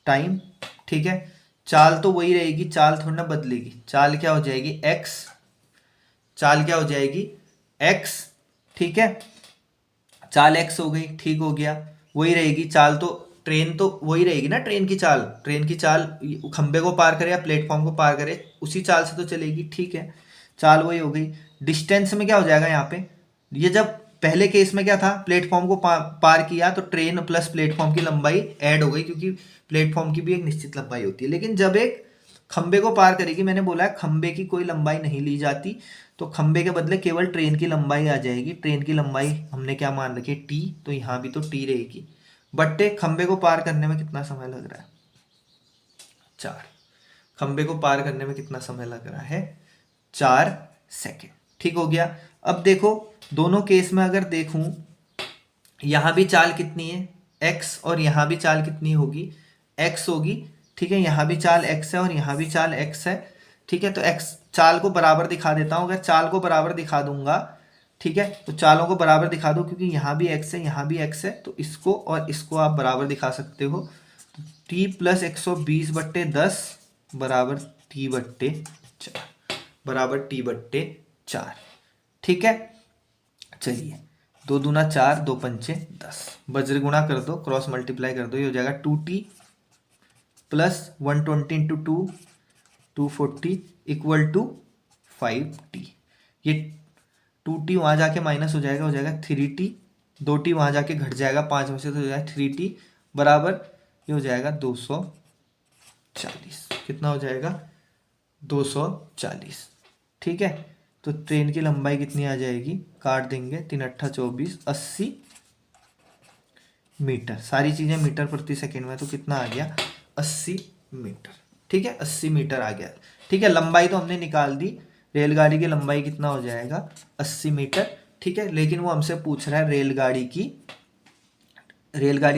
S1: टाइम। ठीक है, चाल तो वही रहेगी, चाल थोड़ी ना बदलेगी। चाल क्या हो जाएगी, x। चाल क्या हो जाएगी, x। ठीक है, चाल x हो गई। ठीक हो गया, वही रहेगी चाल। तो ट्रेन तो वही रहेगी ना, ट्रेन की चाल, ट्रेन की चाल खंबे को पार करे या प्लेटफॉर्म को पार करे, उसी चाल से तो चलेगी। ठीक है, चाल वही हो गई। डिस्टेंस में क्या हो जाएगा यहाँ पे, ये जब पहले केस में क्या था, प्लेटफॉर्म को पार किया तो ट्रेन प्लस प्लेटफॉर्म की लंबाई ऐड हो गई, क्योंकि प्लेटफॉर्म की भी एक निश्चित लंबाई होती है। लेकिन जब एक खंबे को पार करेगी, मैंने बोला है खंबे की कोई लंबाई नहीं ली जाती, तो खंबे के बदले केवल ट्रेन की लंबाई आ जाएगी। ट्रेन की लंबाई हमने क्या मान रखी है, टी, तो यहाँ भी तो टी रहेगी। बट्टे खंबे को पार करने में कितना समय लग रहा है, 4। खंबे को पार करने में कितना समय लग रहा है, 4 सेकेंड। ठीक हो गया। अब देखो दोनों केस में अगर देखूं, यहां भी चाल कितनी है, x, और यहां भी चाल कितनी होगी, x होगी। ठीक है, यहां भी चाल x है और यहां भी चाल x है। ठीक है, तो x चाल को बराबर दिखा देता हूं। अगर चाल को बराबर दिखा दूंगा, ठीक है, तो चालों को बराबर दिखा दो, क्योंकि यहाँ भी x है यहाँ भी x है, तो इसको और इसको आप बराबर दिखा सकते हो। तो t प्लस 120 बट्टे 10 बराबर t बट्टे 4, बराबर t बट्टे 4। ठीक है, चलिए, 2 दूना 4, 2 पंचे 10, वज्र गुणा कर दो, क्रॉस मल्टीप्लाई कर दो, ये हो जाएगा 2t plus 120 into 2, 240 equal to 5t। ये 2t वहाँ जाके माइनस हो जाएगा 3t, 2t वहाँ जाके घट जाएगा 5 में से, तो हो जाएगा 3t बराबर, ये हो जाएगा 240। कितना हो जाएगा, 240। ठीक है, तो ट्रेन की लंबाई कितनी आ जाएगी, काट देंगे, 3 अट्ठा 24, 80 मीटर। सारी चीज़ें मीटर प्रति सेकेंड में, तो कितना आ गया, 80 मीटर। ठीक है, 80 मीटर आ गया। ठीक है, लंबाई तो हमने निकाल दी, रेलगाड़ी की लंबाई कितना हो जाएगा, 80 मीटर। ठीक है, लेकिन वो हमसे पूछ रहा है रेलगाड़ी की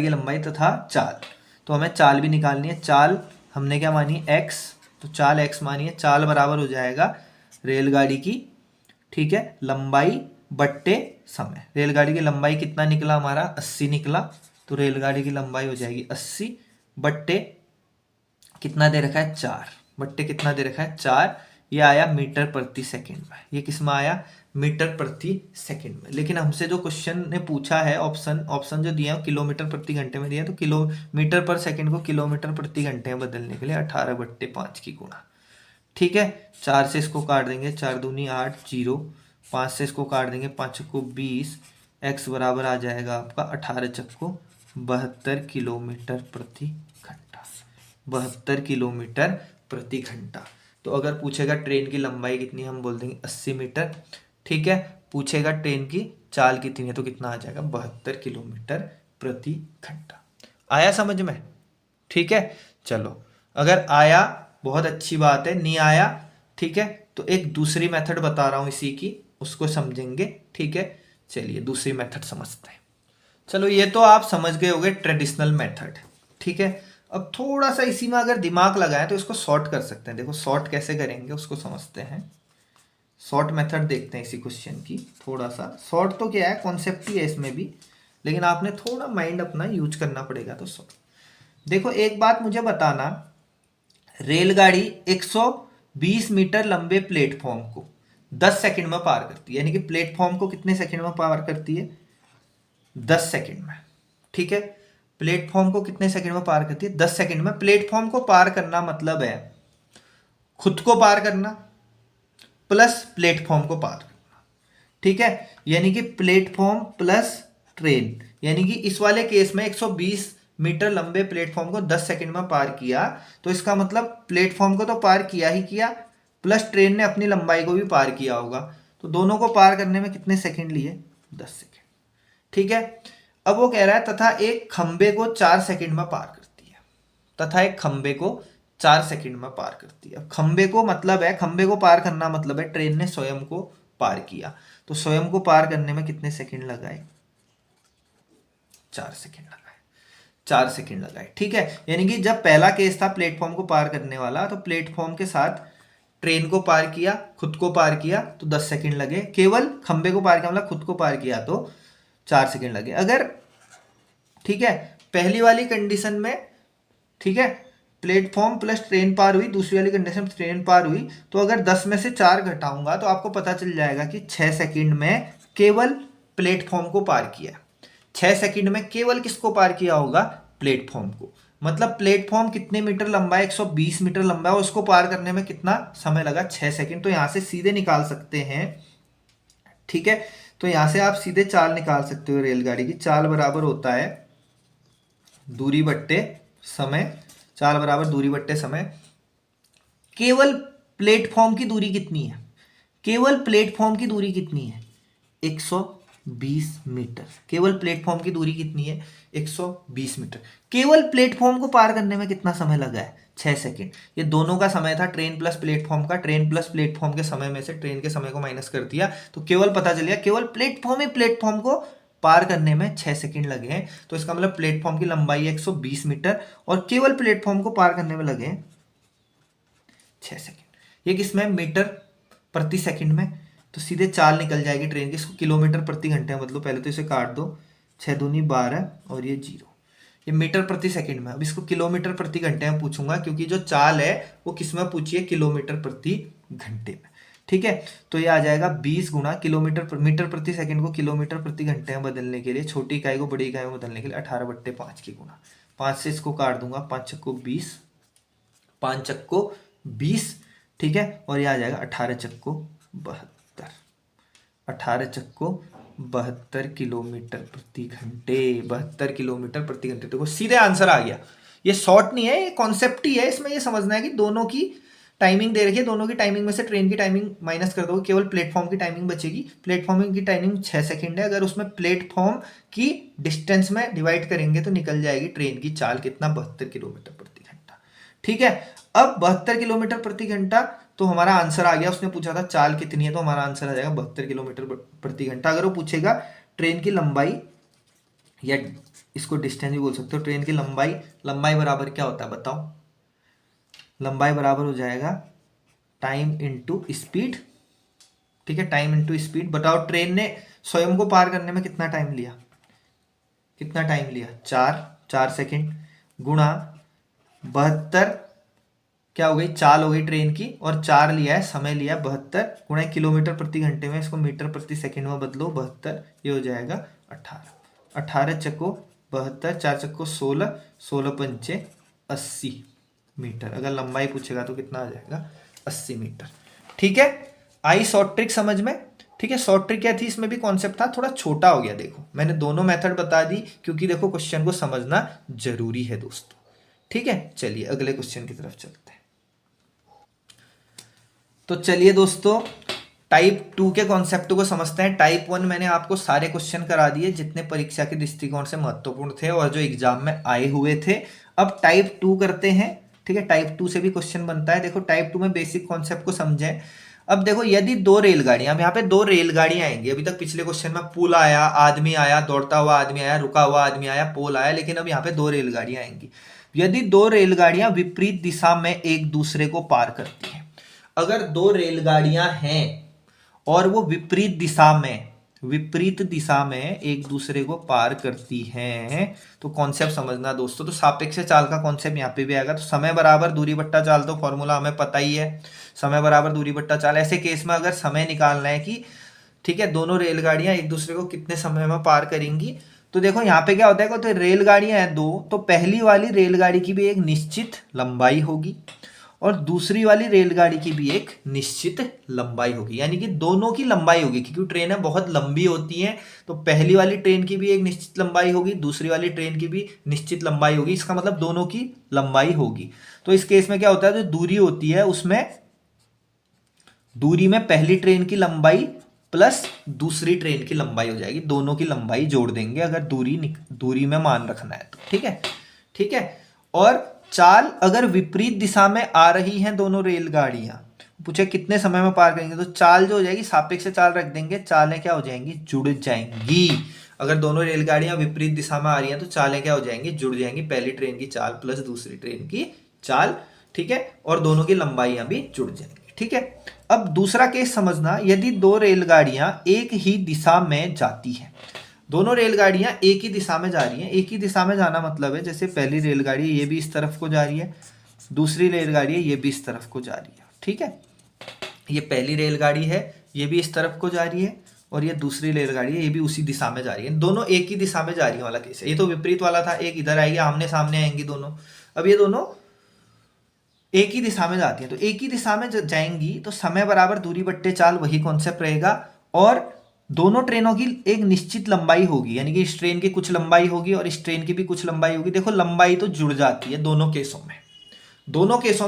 S1: लंबाई तथा चाल, तो हमें चाल भी निकालनी है। चाल हमने क्या मानी, x, तो चाल x मानी है। चाल बराबर हो जाएगा रेलगाड़ी की, ठीक है, लंबाई बट्टे समय। रेलगाड़ी की लंबाई कितना निकला हमारा, 80 निकला, तो रेलगाड़ी की लंबाई हो जाएगी 80 बट्टे कितना दे रखा है, 4, बट्टे कितना दे रखा है, 4। ये आया मीटर प्रति सेकंड में। ये किस में आया, मीटर प्रति सेकंड में। लेकिन हमसे जो क्वेश्चन ने पूछा है, ऑप्शन जो दिया है किलोमीटर प्रति घंटे में दिया है, तो किलोमीटर पर सेकंड को किलोमीटर प्रति घंटे में बदलने के लिए 18 बट्टे 5 की गुणा। ठीक है, 4 से इसको काट देंगे, 4 दूनी 8, 0, 5 से इसको काट देंगे, 5 को 20, x बराबर आ जाएगा आपका 18 चक्को 72 किलोमीटर प्रति घंटा। 72 किलोमीटर प्रति घंटा। तो अगर पूछेगा ट्रेन की लंबाई कितनी, हम बोल देंगे 80 मीटर। ठीक है, पूछेगा ट्रेन की चाल कितनी है, तो कितना आ जाएगा, 72 किलोमीटर प्रति घंटा। आया समझ में? ठीक है, चलो, अगर आया बहुत अच्छी बात है, नहीं आया ठीक है, तो एक दूसरी मेथड बता रहा हूं इसी की, उसको समझेंगे। ठीक है, चलिए दूसरी मेथड समझते हैं। चलो ये तो आप समझ गए होंगे ट्रेडिशनल मेथड। ठीक है, अब थोड़ा सा इसी में अगर दिमाग लगाएं तो इसको सॉर्ट कर सकते हैं। देखो सॉर्ट कैसे करेंगे उसको समझते हैं। शॉर्ट मेथड देखते हैं इसी क्वेश्चन की। थोड़ा सा शॉर्ट तो क्या है, कॉन्सेप्ट ही है इसमें भी, लेकिन आपने थोड़ा माइंड अपना यूज करना पड़ेगा। तो शॉर्ट देखो, एक बात मुझे बताना, रेलगाड़ी 120 मीटर लंबे प्लेटफॉर्म को 10 सेकंड में पार करती है। यानी कि प्लेटफॉर्म को कितने सेकंड में पार करती है? 10 सेकंड में। ठीक है, प्लेटफॉर्म को कितने सेकंड में पार करती है? 10 सेकंड में। प्लेटफॉर्म को पार करना मतलब है खुद को पार करना प्लस प्लेटफॉर्म को पार करना। ठीक है, यानी कि प्लेटफॉर्म प्लस ट्रेन, यानी कि इस वाले केस में 120 मीटर लंबे प्लेटफॉर्म को 10 सेकंड में पार किया, तो इसका मतलब प्लेटफॉर्म को तो पार किया ही किया, प्लस ट्रेन ने अपनी लंबाई को भी पार किया होगा। तो दोनों को पार करने में कितने सेकंड लिए? 10 सेकंड। ठीक है, अब वो कह रहा है तथा एक खंबे को 4 सेकंड में पार करती है। तथा एक खंबे को 4 सेकंड में पार करती है। अब खंबे को मतलब है, खंबे को पार करना मतलब है ट्रेन ने स्वयं को पार किया। तो स्वयं को पार करने में कितने सेकंड लगाए? 4 सेकंड लगाए। 4 सेकंड लगाए। ठीक है, यानी कि जब पहला केस था प्लेटफॉर्म को पार करने वाला, तो प्लेटफॉर्म के साथ ट्रेन को पार किया, खुद को पार किया तो 10 सेकंड लगे। केवल खंबे को पार किया मतलब खुद को पार किया तो 4 सेकंड लगे। अगर ठीक है, पहली वाली कंडीशन में ठीक है प्लेटफॉर्म प्लस ट्रेन पार हुई, दूसरी वाली कंडीशन में ट्रेन पार हुई, तो अगर 10 में से 4 घटाऊंगा तो आपको पता चल जाएगा कि 6 सेकंड में केवल प्लेटफॉर्म को पार किया। 6 सेकंड में केवल किसको पार किया होगा? प्लेटफॉर्म को। मतलब प्लेटफॉर्म कितने मीटर लंबा है? 120 मीटर लंबा है, और उसको पार करने में कितना समय लगा? 6 सेकंड। तो यहां से सीधे निकाल सकते हैं। ठीक है, तो यहां से आप सीधे चाल निकाल सकते हो। रेलगाड़ी की चाल बराबर होता है दूरी बट्टे समय। चाल बराबर दूरी बट्टे समय। केवल प्लेटफॉर्म की दूरी कितनी है? केवल प्लेटफॉर्म की दूरी कितनी है? 120 मीटर। केवल प्लेटफॉर्म की दूरी कितनी है? 120 मीटर। केवल प्लेटफॉर्म को पार करने में कितना समय लगा है? 6 सेकंड। ये दोनों का समय था, ट्रेन प्लस प्लेटफॉर्म का। ट्रेन प्लस प्लेटफॉर्म के समय में से ट्रेन के समय को माइनस कर दिया, तो केवल पता चल गया केवल प्लेटफॉर्म ही प्लेटफॉर्म को पार करने में 6 सेकंड लगे हैं। तो इसका मतलब प्लेटफॉर्म की लंबाई है 120 मीटर और केवल प्लेटफॉर्म को पार करने में लगे हैं 6 सेकंड। ये किसमें? मीटर प्रति सेकंड में। तो सीधे चाल निकल जाएगी ट्रेन की। इसको किलोमीटर प्रति घंटे में बदलो। पहले तो इसे काट दो, 6 दूनी 12 और ये 0। ये मीटर प्रति सेकंड में। अब इसको किलोमीटर प्रति घंटे में पूछूंगा, क्योंकि जो चाल है वो किस में पूछी है? किलोमीटर प्रति घंटे में। ठीक है, तो ये आ जाएगा 20 गुना किलोमीटर मीटर प्रति सेकंड को किलोमीटर प्रति घंटे में बदलने के लिए, छोटी इकाई को बड़ी इकाई में बदलने के लिए 18/5 की गुना। 5 से इसको काट दूंगा, 5 चक्को 20, 5 चक्को 20। ठीक है, और ये आ जाएगा 18 चक्को 72। 18 चक्को 72 किलोमीटर प्रति घंटे। 72 किलोमीटर प्रति घंटे। देखो सीधे आंसर आ गया। ये शॉर्ट नहीं है, ये कॉन्सेप्ट ही है। इसमें ये समझना है कि दोनों की टाइमिंग दे रखी है, दोनों की टाइमिंग में से ट्रेन की टाइमिंग माइनस कर दोगे, केवल प्लेटफॉर्म की टाइमिंग बचेगी। प्लेटफॉर्म की टाइमिंग 6 सेकंड है। अगर उसमें प्लेटफॉर्म की डिस्टेंस में डिवाइड करेंगे तो निकल जाएगी ट्रेन की चाल कितना? 72 किलोमीटर प्रति घंटा। ठीक है, अब 72 किलोमीटर प्रति घंटा तो हमारा आंसर आ गया। उसने पूछा था चाल कितनी है, तो हमारा आंसर आ जाएगा 72 किलोमीटर प्रति घंटा। अगर वो पूछेगा ट्रेन की लंबाई, या इसको डिस्टेंस भी बोल सकते हो, ट्रेन की लंबाई, लंबाई बराबर क्या होता है बताओ? लंबाई बराबर हो जाएगा टाइम इनटू स्पीड। ठीक है, टाइम इनटू स्पीड। बताओ ट्रेन ने स्वयं को पार करने में कितना टाइम लिया? कितना टाइम लिया? 4 सेकंड गुणा 72, क्या हो गई? चाल हो गई ट्रेन की, और 4 लिया है, समय लिया 72 गुणा किलोमीटर प्रति घंटे में, इसको मीटर प्रति सेकंड में बदलो 72, ये हो जाएगा 18। 18 चक्को 72, 4 चक्को 16, 16 पंचे 80 मीटर। अगर लंबाई पूछेगा तो कितना आ जाएगा? 80 मीटर। ठीक है, आई शॉर्ट ट्रिक समझ में? ठीक है, शॉर्ट ट्रिक क्या थी? इसमें भी कॉन्सेप्ट था, थोड़ा छोटा हो गया। देखो मैंने दोनों मेथड बता दी, क्योंकि देखो क्वेश्चन को समझना जरूरी है दोस्तों। ठीक है, चलिए अगले क्वेश्चन की तरफ चलते हैं। तो चलिए दोस्तों टाइप 2 के कॉन्सेप्ट को समझते हैं। टाइप 1 मैंने आपको सारे क्वेश्चन करा दिए जितने परीक्षा के दृष्टिकोण से महत्वपूर्ण थे और जो एग्जाम में आए हुए थे। अब टाइप 2 करते हैं। ठीक है, टाइप 2 से भी क्वेश्चन बनता है। देखो टाइप 2 में बेसिक कॉन्सेप्ट को समझें। अब देखो यदि दो रेलगाड़ियां, अब यहाँ पे दो रेलगाड़ियां आएंगी। अभी तक पिछले क्वेश्चन में पुल आया, आदमी आया, दौड़ता हुआ आदमी आया, रुका हुआ आदमी आया, पोल आया, लेकिन अब यहाँ पे दो रेलगाड़ियां आएंगी। यदि दो रेलगाड़ियां विपरीत दिशा में एक दूसरे को पार करती हैं, अगर दो रेलगाड़ियां हैं और वो विपरीत दिशा में एक दूसरे को पार करती हैं, तो कॉन्सेप्ट समझना दोस्तों। तो सापेक्ष चाल का कॉन्सेप्ट यहाँ पे भी आएगा। तो समय बराबर दूरी बट्टा चाल, तो फॉर्मूला हमें पता ही है, समय बराबर दूरी बट्टा चाल। ऐसे केस में अगर समय निकालना है कि ठीक है दोनों रेलगाड़ियां एक दूसरे को कितने समय में पार करेंगी, तो देखो यहाँ पे क्या होता है, तो रेलगाड़ियां हैं दो, तो पहली वाली रेलगाड़ी की भी एक निश्चित लंबाई होगी और दूसरी वाली रेलगाड़ी की भी एक निश्चित लंबाई होगी, यानी कि दोनों की लंबाई होगी। क्योंकि ट्रेनें बहुत लंबी होती हैं, तो पहली वाली ट्रेन की भी एक निश्चित लंबाई होगी, दूसरी वाली ट्रेन की भी निश्चित लंबाई होगी। इसका मतलब दोनों की लंबाई होगी। तो इस केस में क्या होता है, जो दूरी होती है उसमें दूरी में पहली ट्रेन की लंबाई प्लस दूसरी ट्रेन की लंबाई हो जाएगी, दोनों की लंबाई जोड़ देंगे अगर दूरी में मान रखना है तो। ठीक है। और चाल अगर विपरीत दिशा में आ रही हैं दोनों रेलगाड़ियां, पूछे कितने समय में पार करेंगे, तो चाल जो हो जाएगी सापेक्ष चाल रख देंगे, चालें क्या हो जाएंगी, जुड़ जाएंगी। अगर दोनों रेलगाड़ियां विपरीत दिशा में आ रही हैं तो चालें क्या हो जाएंगी, जुड़ जाएंगी। पहली ट्रेन की चाल प्लस दूसरी ट्रेन की चाल, ठीक है, और दोनों की लंबाइयां भी जुड़ जाएंगी। ठीक है। अब दूसरा केस समझना, यदि दो रेलगाड़ियां एक ही दिशा में जाती हैं, दोनों रेलगाड़ियां एक ही दिशा में जा रही हैं। एक ही दिशा में जाना मतलब है जैसे पहली रेलगाड़ी ये भी इस तरफ को जा रही है, दूसरी रेलगाड़ी ये भी इस तरफ को जा रही है। ठीक है, ये पहली रेलगाड़ी है, ये भी इस तरफ को जा रही है, और ये दूसरी रेलगाड़ी है, ये भी उसी दिशा में जा रही है। दोनों एक ही दिशा में जा रही है वाला केस है। ये तो विपरीत वाला था, एक इधर आएगी, आमने सामने आएंगी दोनों। अब ये दोनों एक ही दिशा में जाती हैं, तो एक ही दिशा में जाएंगी तो समय बराबर दूरी बट्टे चाल, वही कॉन्सेप्ट रहेगा। और दोनों ट्रेनों की एक निश्चित लंबाई होगी, यानी कि इस ट्रेन की कुछ लंबाई होगी और इस ट्रेन की भी कुछ लंबाई होगी। देखो लंबाई तो जुड़ जाती है दोनों केसों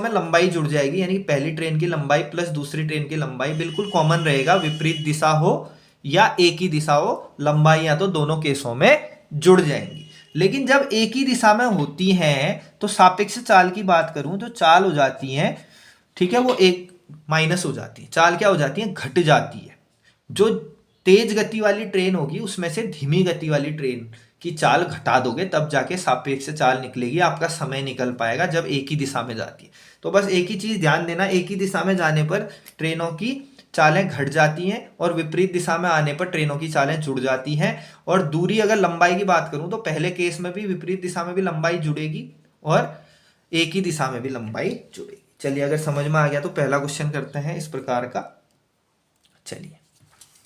S1: में लंबाई जुड़ जाएगी, यानी कि पहली ट्रेन की लंबाई प्लस दूसरी ट्रेन की लंबाई बिल्कुल कॉमन रहेगा। विपरीत दिशा हो या एक ही दिशा हो, लंबाइयां तो दोनों केसों में जुड़ जाएंगी। लेकिन जब एक ही दिशा में होती हैं तो सापेक्ष चाल की बात करूं तो चाल हो जाती है, ठीक है, वो एक माइनस हो जाती है। चाल क्या हो जाती है, घट जाती है। जो तेज गति वाली ट्रेन होगी उसमें से धीमी गति वाली ट्रेन की चाल घटा दोगे, तब जाके सापेक्ष चाल निकलेगी, आपका समय निकल पाएगा जब एक ही दिशा में जाती है। तो बस एक ही चीज ध्यान देना, एक ही दिशा में जाने पर ट्रेनों की चालें घट जाती हैं और विपरीत दिशा में आने पर ट्रेनों की चालें जुड़ जाती हैं। और दूरी अगर लंबाई की बात करूं तो पहले केस में भी विपरीत दिशा में भी लंबाई जुड़ेगी और एक ही दिशा में भी लंबाई जुड़ेगी। चलिए, अगर समझ में आ गया तो पहला क्वेश्चन करते हैं इस प्रकार का। चलिए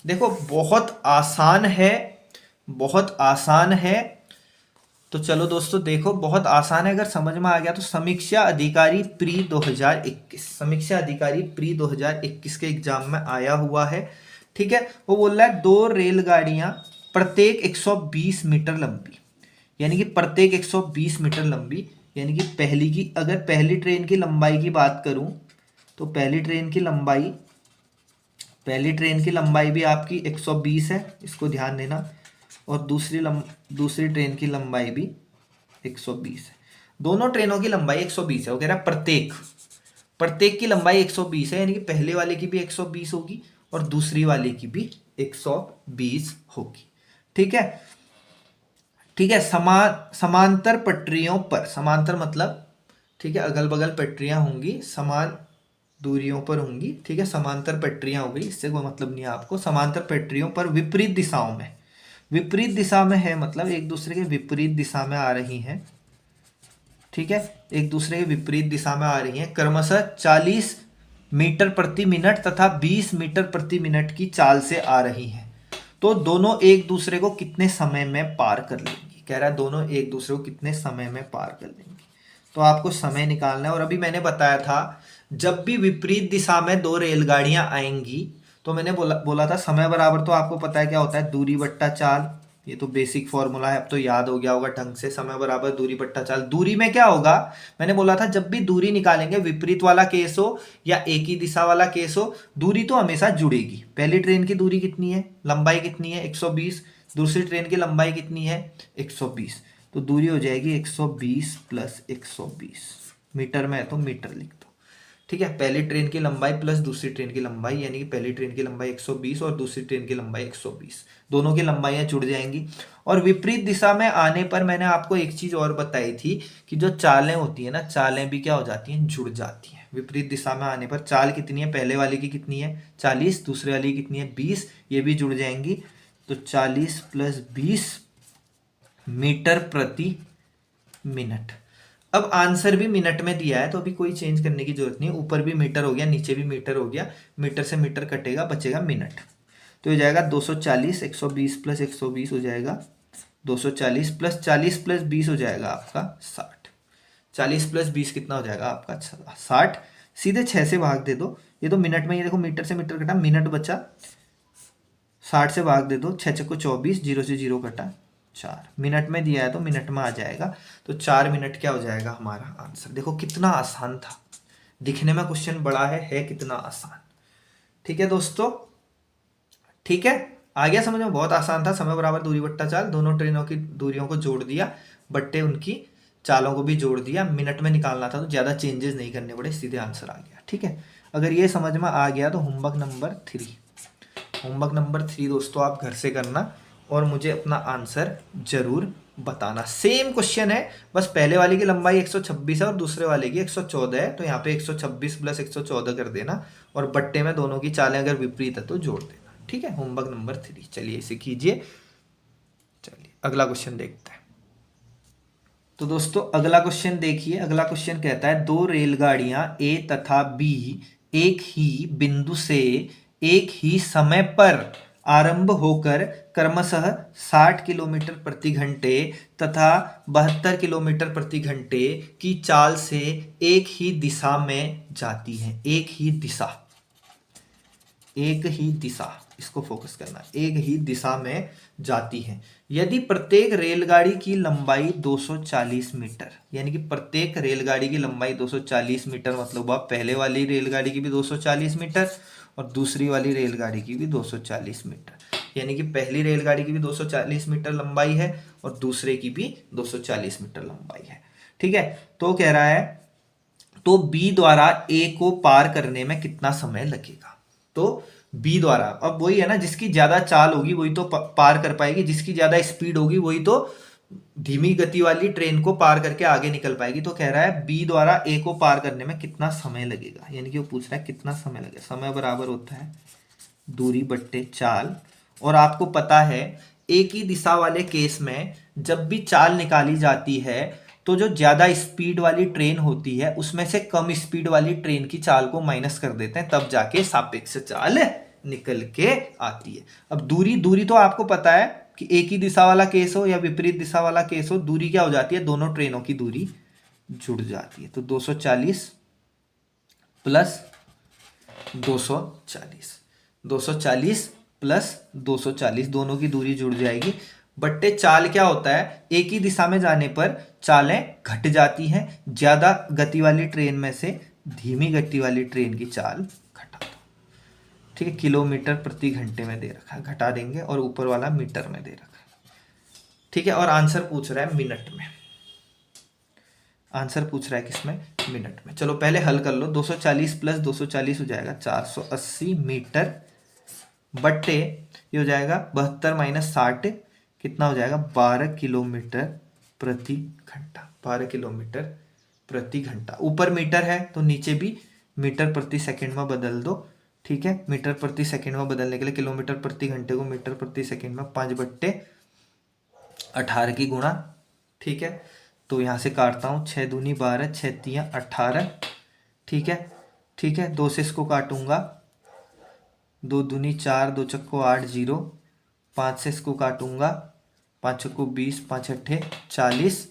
S1: देखो, बहुत आसान है। तो चलो दोस्तों देखो, बहुत आसान है, अगर समझ में आ गया तो समीक्षा अधिकारी प्री 2021 के एग्जाम में आया हुआ है। ठीक है, वो बोल रहा है दो रेलगाड़ियां प्रत्येक 120 मीटर लंबी, यानी कि प्रत्येक 120 मीटर लंबी, यानी कि अगर पहली ट्रेन की लंबाई की बात करूं तो पहली ट्रेन की लंबाई भी आपकी 120 है, इसको ध्यान देना, और दूसरी ट्रेन की लंबाई भी 120 है। दोनों ट्रेनों की लंबाई 120 है। वो कह रहा है प्रत्येक की लंबाई 120 है, यानी कि पहले वाले की भी 120 होगी और दूसरी वाले की भी 120 होगी। ठीक है। समांतर पटरियों पर, समांतर मतलब ठीक है अगल बगल पटरियां होंगी, समान दूरियों पर होंगी। ठीक है, समांतर पटरियां हो गई, इससे कोई मतलब नहीं है आपको। समांतर पटरियों पर विपरीत दिशा में है, मतलब एक दूसरे के विपरीत दिशा में आ रही हैं। ठीक है, एक दूसरे के विपरीत दिशा में आ रही हैं, क्रमशः 40 मीटर प्रति मिनट तथा 20 मीटर प्रति मिनट की चाल से आ रही हैं। तो दोनों एक दूसरे को कितने समय में पार कर लेंगी, कह रहा है दोनों एक दूसरे को कितने समय में पार कर लेंगी। तो आपको समय निकालना है। और अभी मैंने बताया था जब भी विपरीत दिशा में दो रेलगाड़ियां आएंगी तो मैंने बोला था समय बराबर, तो आपको पता है क्या होता है, दूरी बट्टा चाल। ये तो बेसिक फॉर्मूला है, अब तो याद हो गया होगा ढंग से। समय बराबर दूरी बट्टा चाल। दूरी में क्या होगा, मैंने बोला था जब भी दूरी निकालेंगे, विपरीत वाला केस हो या एक ही दिशा वाला केस हो, दूरी तो हमेशा जुड़ेगी। पहली ट्रेन की दूरी कितनी है, लंबाई कितनी है, 120, दूसरी ट्रेन की लंबाई कितनी है, 120, तो दूरी हो जाएगी 120 प्लस 120 मीटर में है तो मीटर लिख दो। ठीक है, पहली ट्रेन की लंबाई प्लस दूसरी ट्रेन की लंबाई, यानी कि पहली ट्रेन की लंबाई 120 और दूसरी ट्रेन की लंबाई 120, दोनों की लंबाइयाँ जुड़ जाएंगी। और विपरीत दिशा में आने पर मैंने आपको एक चीज और बताई थी कि जो चालें होती है ना, चालें भी क्या हो जाती हैं, जुड़ जाती हैं। विपरीत दिशा में आने पर चाल कितनी है, पहले वाले की कितनी है 40, दूसरे वाली की कितनी है 20, ये भी जुड़ जाएंगी। तो 40 + 20 मीटर प्रति मिनट। अब आंसर भी मिनट में दिया है तो अभी कोई चेंज करने की जरूरत नहीं है, ऊपर भी मीटर हो गया नीचे भी मीटर हो गया, मीटर से मीटर कटेगा बचेगा मिनट। तो हो जाएगा 240, 120 + 120 हो जाएगा 240 + 40 + 20 हो जाएगा आपका 60। 40 + 20 कितना हो जाएगा आपका 60। सीधे 6 से भाग दे दो, ये तो मिनट में, ये देखो मीटर से मीटर कटा, मिनट बचा, 60 से भाग दे दो, 6 × 24, 0 से 0 कटा 4, मिनट में दिया है तो मिनट में आ जाएगा। तो 4 मिनट क्या हो जाएगा हमारा आंसर। देखो कितना आसान था, दिखने में क्वेश्चन बड़ा है कितना आसान। ठीक है दोस्तों, ठीक है, आ गया समझ में, बहुत आसान था। समय बराबर दूरी बट्टा चाल, दोनों ट्रेनों की दूरियों को जोड़ दिया, बट्टे उनकी चालों को भी जोड़ दिया, मिनट में निकालना था तो ज़्यादा चेंजेस नहीं करने पड़े, सीधे आंसर आ गया। ठीक है, अगर ये समझ में आ गया तो होमवर्क नंबर 3, होमवर्क नंबर 3 दोस्तों आप घर से करना और मुझे अपना आंसर जरूर बताना। सेम क्वेश्चन है, बस पहले वाले की लंबाई 126 है और दूसरे वाले की 114 है, तो यहाँ पे 126 + 114 कर देना, और बट्टे में दोनों की चालें अगर विपरीत है तो जोड़ देना। ठीक है, होमवर्क नंबर 3, चलिए इसे कीजिए। चलिए अगला क्वेश्चन देखते हैं। तो दोस्तों अगला क्वेश्चन देखिए, अगला क्वेश्चन कहता है 2 रेलगाड़ियां ए तथा बी एक ही बिंदु से एक ही समय पर आरंभ होकर क्रमशः 60 किलोमीटर प्रति घंटे तथा 72 किलोमीटर प्रति घंटे की चाल से एक ही दिशा में जाती हैं। एक ही दिशा, एक ही दिशा, इसको फोकस करना, एक ही दिशा में जाती है। यदि प्रत्येक रेलगाड़ी की लंबाई 240 मीटर, यानी कि प्रत्येक रेलगाड़ी की लंबाई 240 मीटर, मतलब आप पहले वाली रेलगाड़ी की भी 240 मीटर और दूसरी वाली रेलगाड़ी की भी 240 मीटर, यानी कि पहली रेलगाड़ी की भी 240 मीटर लंबाई है और दूसरे की भी 240 मीटर लंबाई है। ठीक है, तो कह रहा है तो बी द्वारा ए को पार करने में कितना समय लगेगा। तो बी द्वारा, अब वही है ना, जिसकी ज्यादा चाल होगी वही तो पार कर पाएगी, जिसकी ज्यादा स्पीड होगी वही तो धीमी गति वाली ट्रेन को पार करके आगे निकल पाएगी। तो कह रहा है बी द्वारा ए को पार करने में कितना समय लगेगा, यानी कि वो पूछ रहा है कितना समय लगेगा। समय बराबर होता है दूरी बट्टे चाल, और आपको पता है एक ही दिशा वाले केस में जब भी चाल निकाली जाती है तो जो ज्यादा स्पीड वाली ट्रेन होती है उसमें से कम स्पीड वाली ट्रेन की चाल को माइनस कर देते हैं, तब जाके सापेक्ष चाल निकल के आती है। अब दूरी, दूरी तो आपको पता है कि एक ही दिशा वाला केस हो या विपरीत दिशा वाला केस हो, दूरी क्या हो जाती है, दोनों ट्रेनों की दूरी जुड़ जाती है। तो 240 + 240, 240 + 240, दोनों की दूरी जुड़ जाएगी। बट्टे चाल क्या होता है, एक ही दिशा में जाने पर चालें घट जाती हैं, ज्यादा गति वाली ट्रेन में से धीमी गति वाली ट्रेन की चाल घटा दो। ठीक है, किलोमीटर प्रति घंटे में दे रखा है, घटा देंगे, और ऊपर वाला मीटर में दे रखा है। ठीक है, और आंसर पूछ रहा है मिनट में, आंसर पूछ रहा है किसमें, मिनट में। चलो पहले हल कर लो, 240 + 240 हो जाएगा 480 मीटर, बट्टे ये हो जाएगा 72 - 60, कितना हो जाएगा 12 किलोमीटर प्रति घंटा, 12 किलोमीटर प्रति घंटा। ऊपर मीटर है तो नीचे भी मीटर प्रति सेकंड में बदल दो। ठीक है, मीटर प्रति सेकंड में बदलने के लिए किलोमीटर प्रति घंटे को मीटर प्रति सेकंड में 5/18 की गुणा। ठीक है, तो यहाँ से काटता हूँ, 6 दूनी 12, 6 तियाँ 18। ठीक है, ठीक है, 2 से इसको काटूंगा, 2 दूनी 4, 2 चक्को 8, 0, 5 से इसको काटूंगा, 5 चक्को 20, 5 अट्ठे 40।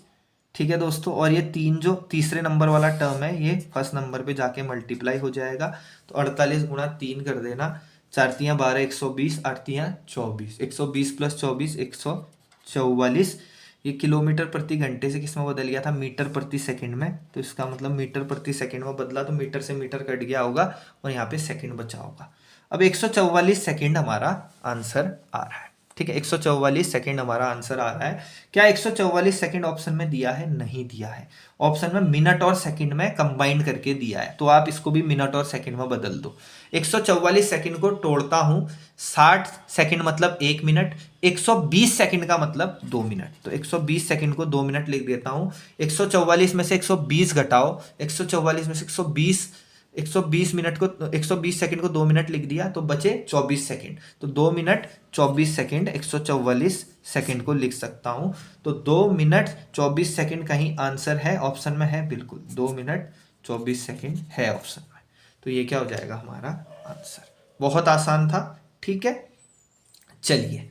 S1: ठीक है दोस्तों, और ये 3 जो तीसरे नंबर वाला टर्म है ये फर्स्ट नंबर पे जाके मल्टीप्लाई हो जाएगा, तो 48 × 3 कर देना, 4 तियाँ 12, 120, 8 तियाँ 24, 120 + 24 144। ये किलोमीटर प्रति घंटे से किस में बदल गया था, मीटर प्रति सेकंड में, तो इसका मतलब मीटर प्रति सेकंड में बदला तो मीटर से मीटर कट गया होगा और यहाँ पे सेकंड बचा होगा। अब 144 सेकंड हमारा आंसर आ रहा है। ठीक है, 144 सेकंड हमारा आंसर आ रहा है। क्या 144 सेकंड ऑप्शन में दिया है? नहीं दिया है। ऑप्शन में मिनट और सेकंड में कंबाइंड करके दिया है, तो आप इसको भी मिनट और सेकंड में बदल दो। 144 सेकंड को तोड़ता हूं, 60 सेकंड मतलब 1 मिनट, 120 सेकंड का मतलब 2 मिनट। तो 120 सेकंड को 2 मिनट लिख देता हूं। 144 में से 120 घटाओ, 144 में से 120 मिनट को 120 सेकंड को 2 मिनट लिख दिया, तो बचे 24 सेकंड। तो 2 मिनट 24 सेकंड 144 सेकंड को लिख सकता हूं। तो 2 मिनट 24 सेकंड कहीं आंसर है? ऑप्शन में है, बिल्कुल 2 मिनट 24 सेकंड है ऑप्शन में। तो ये क्या हो जाएगा हमारा आंसर। बहुत आसान था, ठीक है। चलिए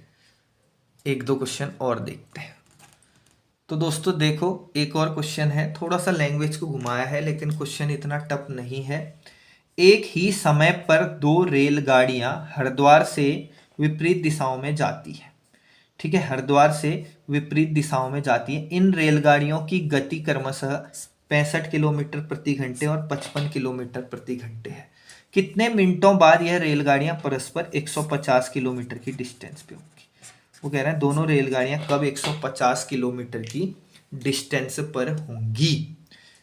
S1: एक दो क्वेश्चन और देखते हैं। तो दोस्तों देखो, एक और क्वेश्चन है, थोड़ा सा लैंग्वेज को घुमाया है लेकिन क्वेश्चन इतना टफ नहीं है। एक ही समय पर 2 रेलगाड़ियां हरिद्वार से विपरीत दिशाओं में जाती है, ठीक है, हरिद्वार से विपरीत दिशाओं में जाती है। इन रेलगाड़ियों की गति क्रमशः 65 किलोमीटर प्रति घंटे और 55 किलोमीटर प्रति घंटे है। कितने मिनटों बाद यह रेलगाड़ियां परस्पर 150 किलोमीटर की डिस्टेंस पे होंगी? वो कह रहे हैं दोनों रेलगाड़ियां कब 150 किलोमीटर की डिस्टेंस पर होंगी?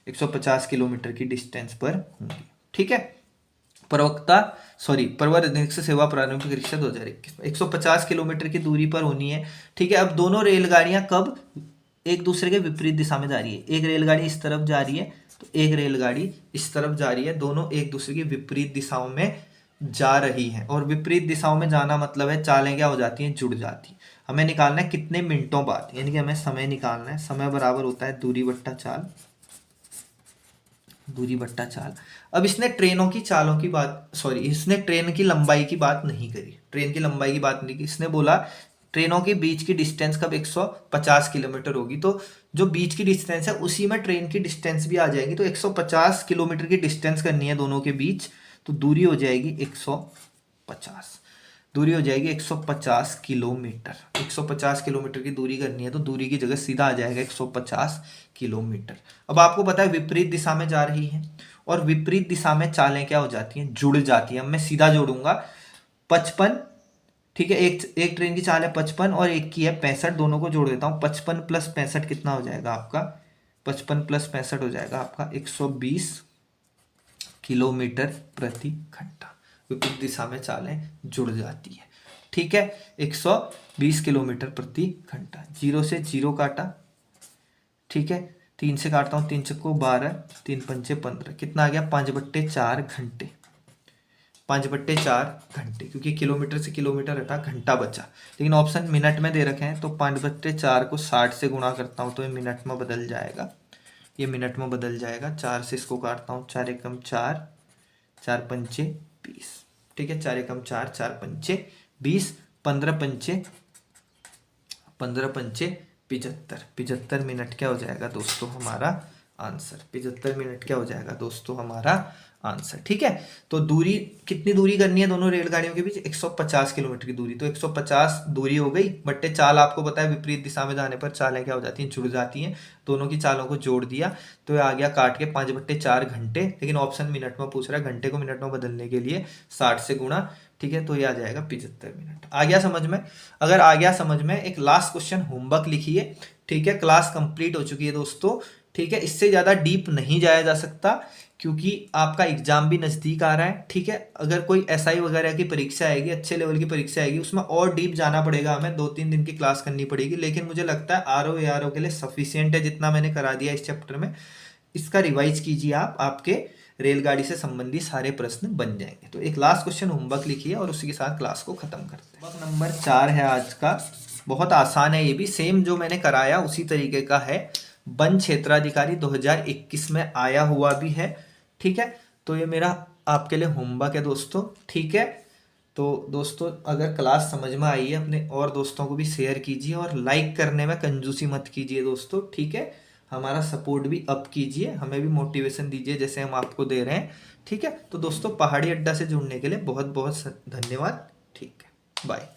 S1: 150 किलोमीटर की डिस्टेंस पर होंगी, ठीक है। प्रवर अध्यक्ष सेवा प्रारंभिक परीक्षा 2021 में 150 किलोमीटर की दूरी पर होनी है, ठीक है। अब दोनों रेलगाड़ियां कब एक दूसरे के विपरीत दिशा में जा रही है? एक रेलगाड़ी इस तरफ जा रही है, तो एक रेलगाड़ी इस तरफ जा रही है, दोनों एक दूसरे की विपरीत दिशाओं में जा रही हैं। और विपरीत दिशाओं में जाना मतलब है चालें क्या हो जाती हैं? जुड़ जाती हैं। हमें निकालना है कितने मिनटों बाद, यानी कि हमें समय निकालना है। समय बराबर होता है दूरी बट्टा चाल, दूरी बट्टा चाल। अब इसने ट्रेनों की चालों की बात, इसने ट्रेन की लंबाई की बात नहीं करी, ट्रेन की लंबाई की बात नहीं की। इसने बोला ट्रेनों के बीच की डिस्टेंस कब 150 किलोमीटर होगी, तो जो बीच की डिस्टेंस है उसी में ट्रेन की डिस्टेंस भी आ जाएगी। तो 150 किलोमीटर की डिस्टेंस करनी है दोनों के बीच, तो दूरी हो जाएगी 150, दूरी हो जाएगी 150 किलोमीटर। 150 किलोमीटर की दूरी करनी है, तो दूरी की जगह सीधा आ जाएगा 150 किलोमीटर। अब आपको पता है विपरीत दिशा में जा रही है, और विपरीत दिशा में चालें क्या हो जाती हैं? जुड़ जाती हैं। अब मैं सीधा जोड़ूंगा 55, ठीक है, एक ट्रेन की चाल है 55 और एक की है 65, दोनों को जोड़ देता हूँ। 55 प्लस 65 कितना हो जाएगा आपका? 55 प्लस 65 हो जाएगा आपका 120 किलोमीटर प्रति घंटा। विपरीत दिशा में चालें जुड़ जाती है, ठीक है। 120 किलोमीटर प्रति घंटा। 0 से 0 काटा, ठीक है, 3 से काटता हूँ, 3 चक्को 12, 3 पंचे 15, कितना आ गया? 5/4 घंटे। 5/4 घंटे, क्योंकि किलोमीटर से किलोमीटर हटा, घंटा बचा। लेकिन ऑप्शन मिनट में दे रखे हैं, तो 5/4 को 60 से गुणा करता हूँ तो ये मिनट में बदल जाएगा, ये मिनट में बदल जाएगा। 4 से इसको काटता हूँ, 4 एकम 4, 4 पंचे 20, ठीक है, 4 एकम 4, 4 पंचे 20, 15 पंचे 75 मिनट क्या हो जाएगा दोस्तों हमारा आंसर? 75 मिनट क्या हो जाएगा दोस्तों हमारा आंसर, ठीक है। तो दूरी, कितनी दूरी करनी है दोनों रेलगाड़ियों के बीच? 150 किलोमीटर की दूरी। तो 150 दूरी हो गई, बट्टे चाल आपको पता है विपरीत दिशा में जाने पर चालें क्या हो जाती हैं? जुड़ जाती हैं। दोनों की चालों को जोड़ दिया तो ये आ गया काट के 5/4 घंटे। लेकिन ऑप्शन मिनट में पूछ रहा है, घंटे को मिनट में बदलने के लिए 60 से गुणा, ठीक है, तो ये आ जाएगा 75 मिनट। आ गया समझ में? अगर आ गया समझ में, एक लास्ट क्वेश्चन होमवर्क लिखिए, ठीक है। क्लास कंप्लीट हो चुकी है दोस्तों, ठीक है। इससे ज़्यादा डीप नहीं जाया जा सकता क्योंकि आपका एग्जाम भी नज़दीक आ रहा है, ठीक है। अगर कोई एसआई वगैरह की परीक्षा आएगी, अच्छे लेवल की परीक्षा आएगी, उसमें और डीप जाना पड़ेगा, हमें 2-3 दिन की क्लास करनी पड़ेगी। लेकिन मुझे लगता है आरओ एआरओ के लिए सफिशियंट है जितना मैंने करा दिया इस चैप्टर में। इसका रिवाइज कीजिए आप, आपके रेलगाड़ी से संबंधित सारे प्रश्न बन जाएंगे। तो एक लास्ट क्वेश्चन होमवर्क लिखिए और उसी के साथ क्लास को खत्म करते हैं। होमवर्क नंबर 4 है आज का, बहुत आसान है, ये भी सेम जो मैंने कराया उसी तरीके का है। वन क्षेत्राधिकारी 2021 में आया हुआ भी है, ठीक है। तो ये मेरा आपके लिए होमवर्क है दोस्तों, ठीक है। तो दोस्तों अगर क्लास समझ में आई है, अपने और दोस्तों को भी शेयर कीजिए और लाइक करने में कंजूसी मत कीजिए दोस्तों, ठीक है। हमारा सपोर्ट भी अप कीजिए, हमें भी मोटिवेशन दीजिए जैसे हम आपको दे रहे हैं, ठीक है। तो दोस्तों पहाड़ी अड्डा से जुड़ने के लिए बहुत बहुत धन्यवाद, ठीक है, बाय।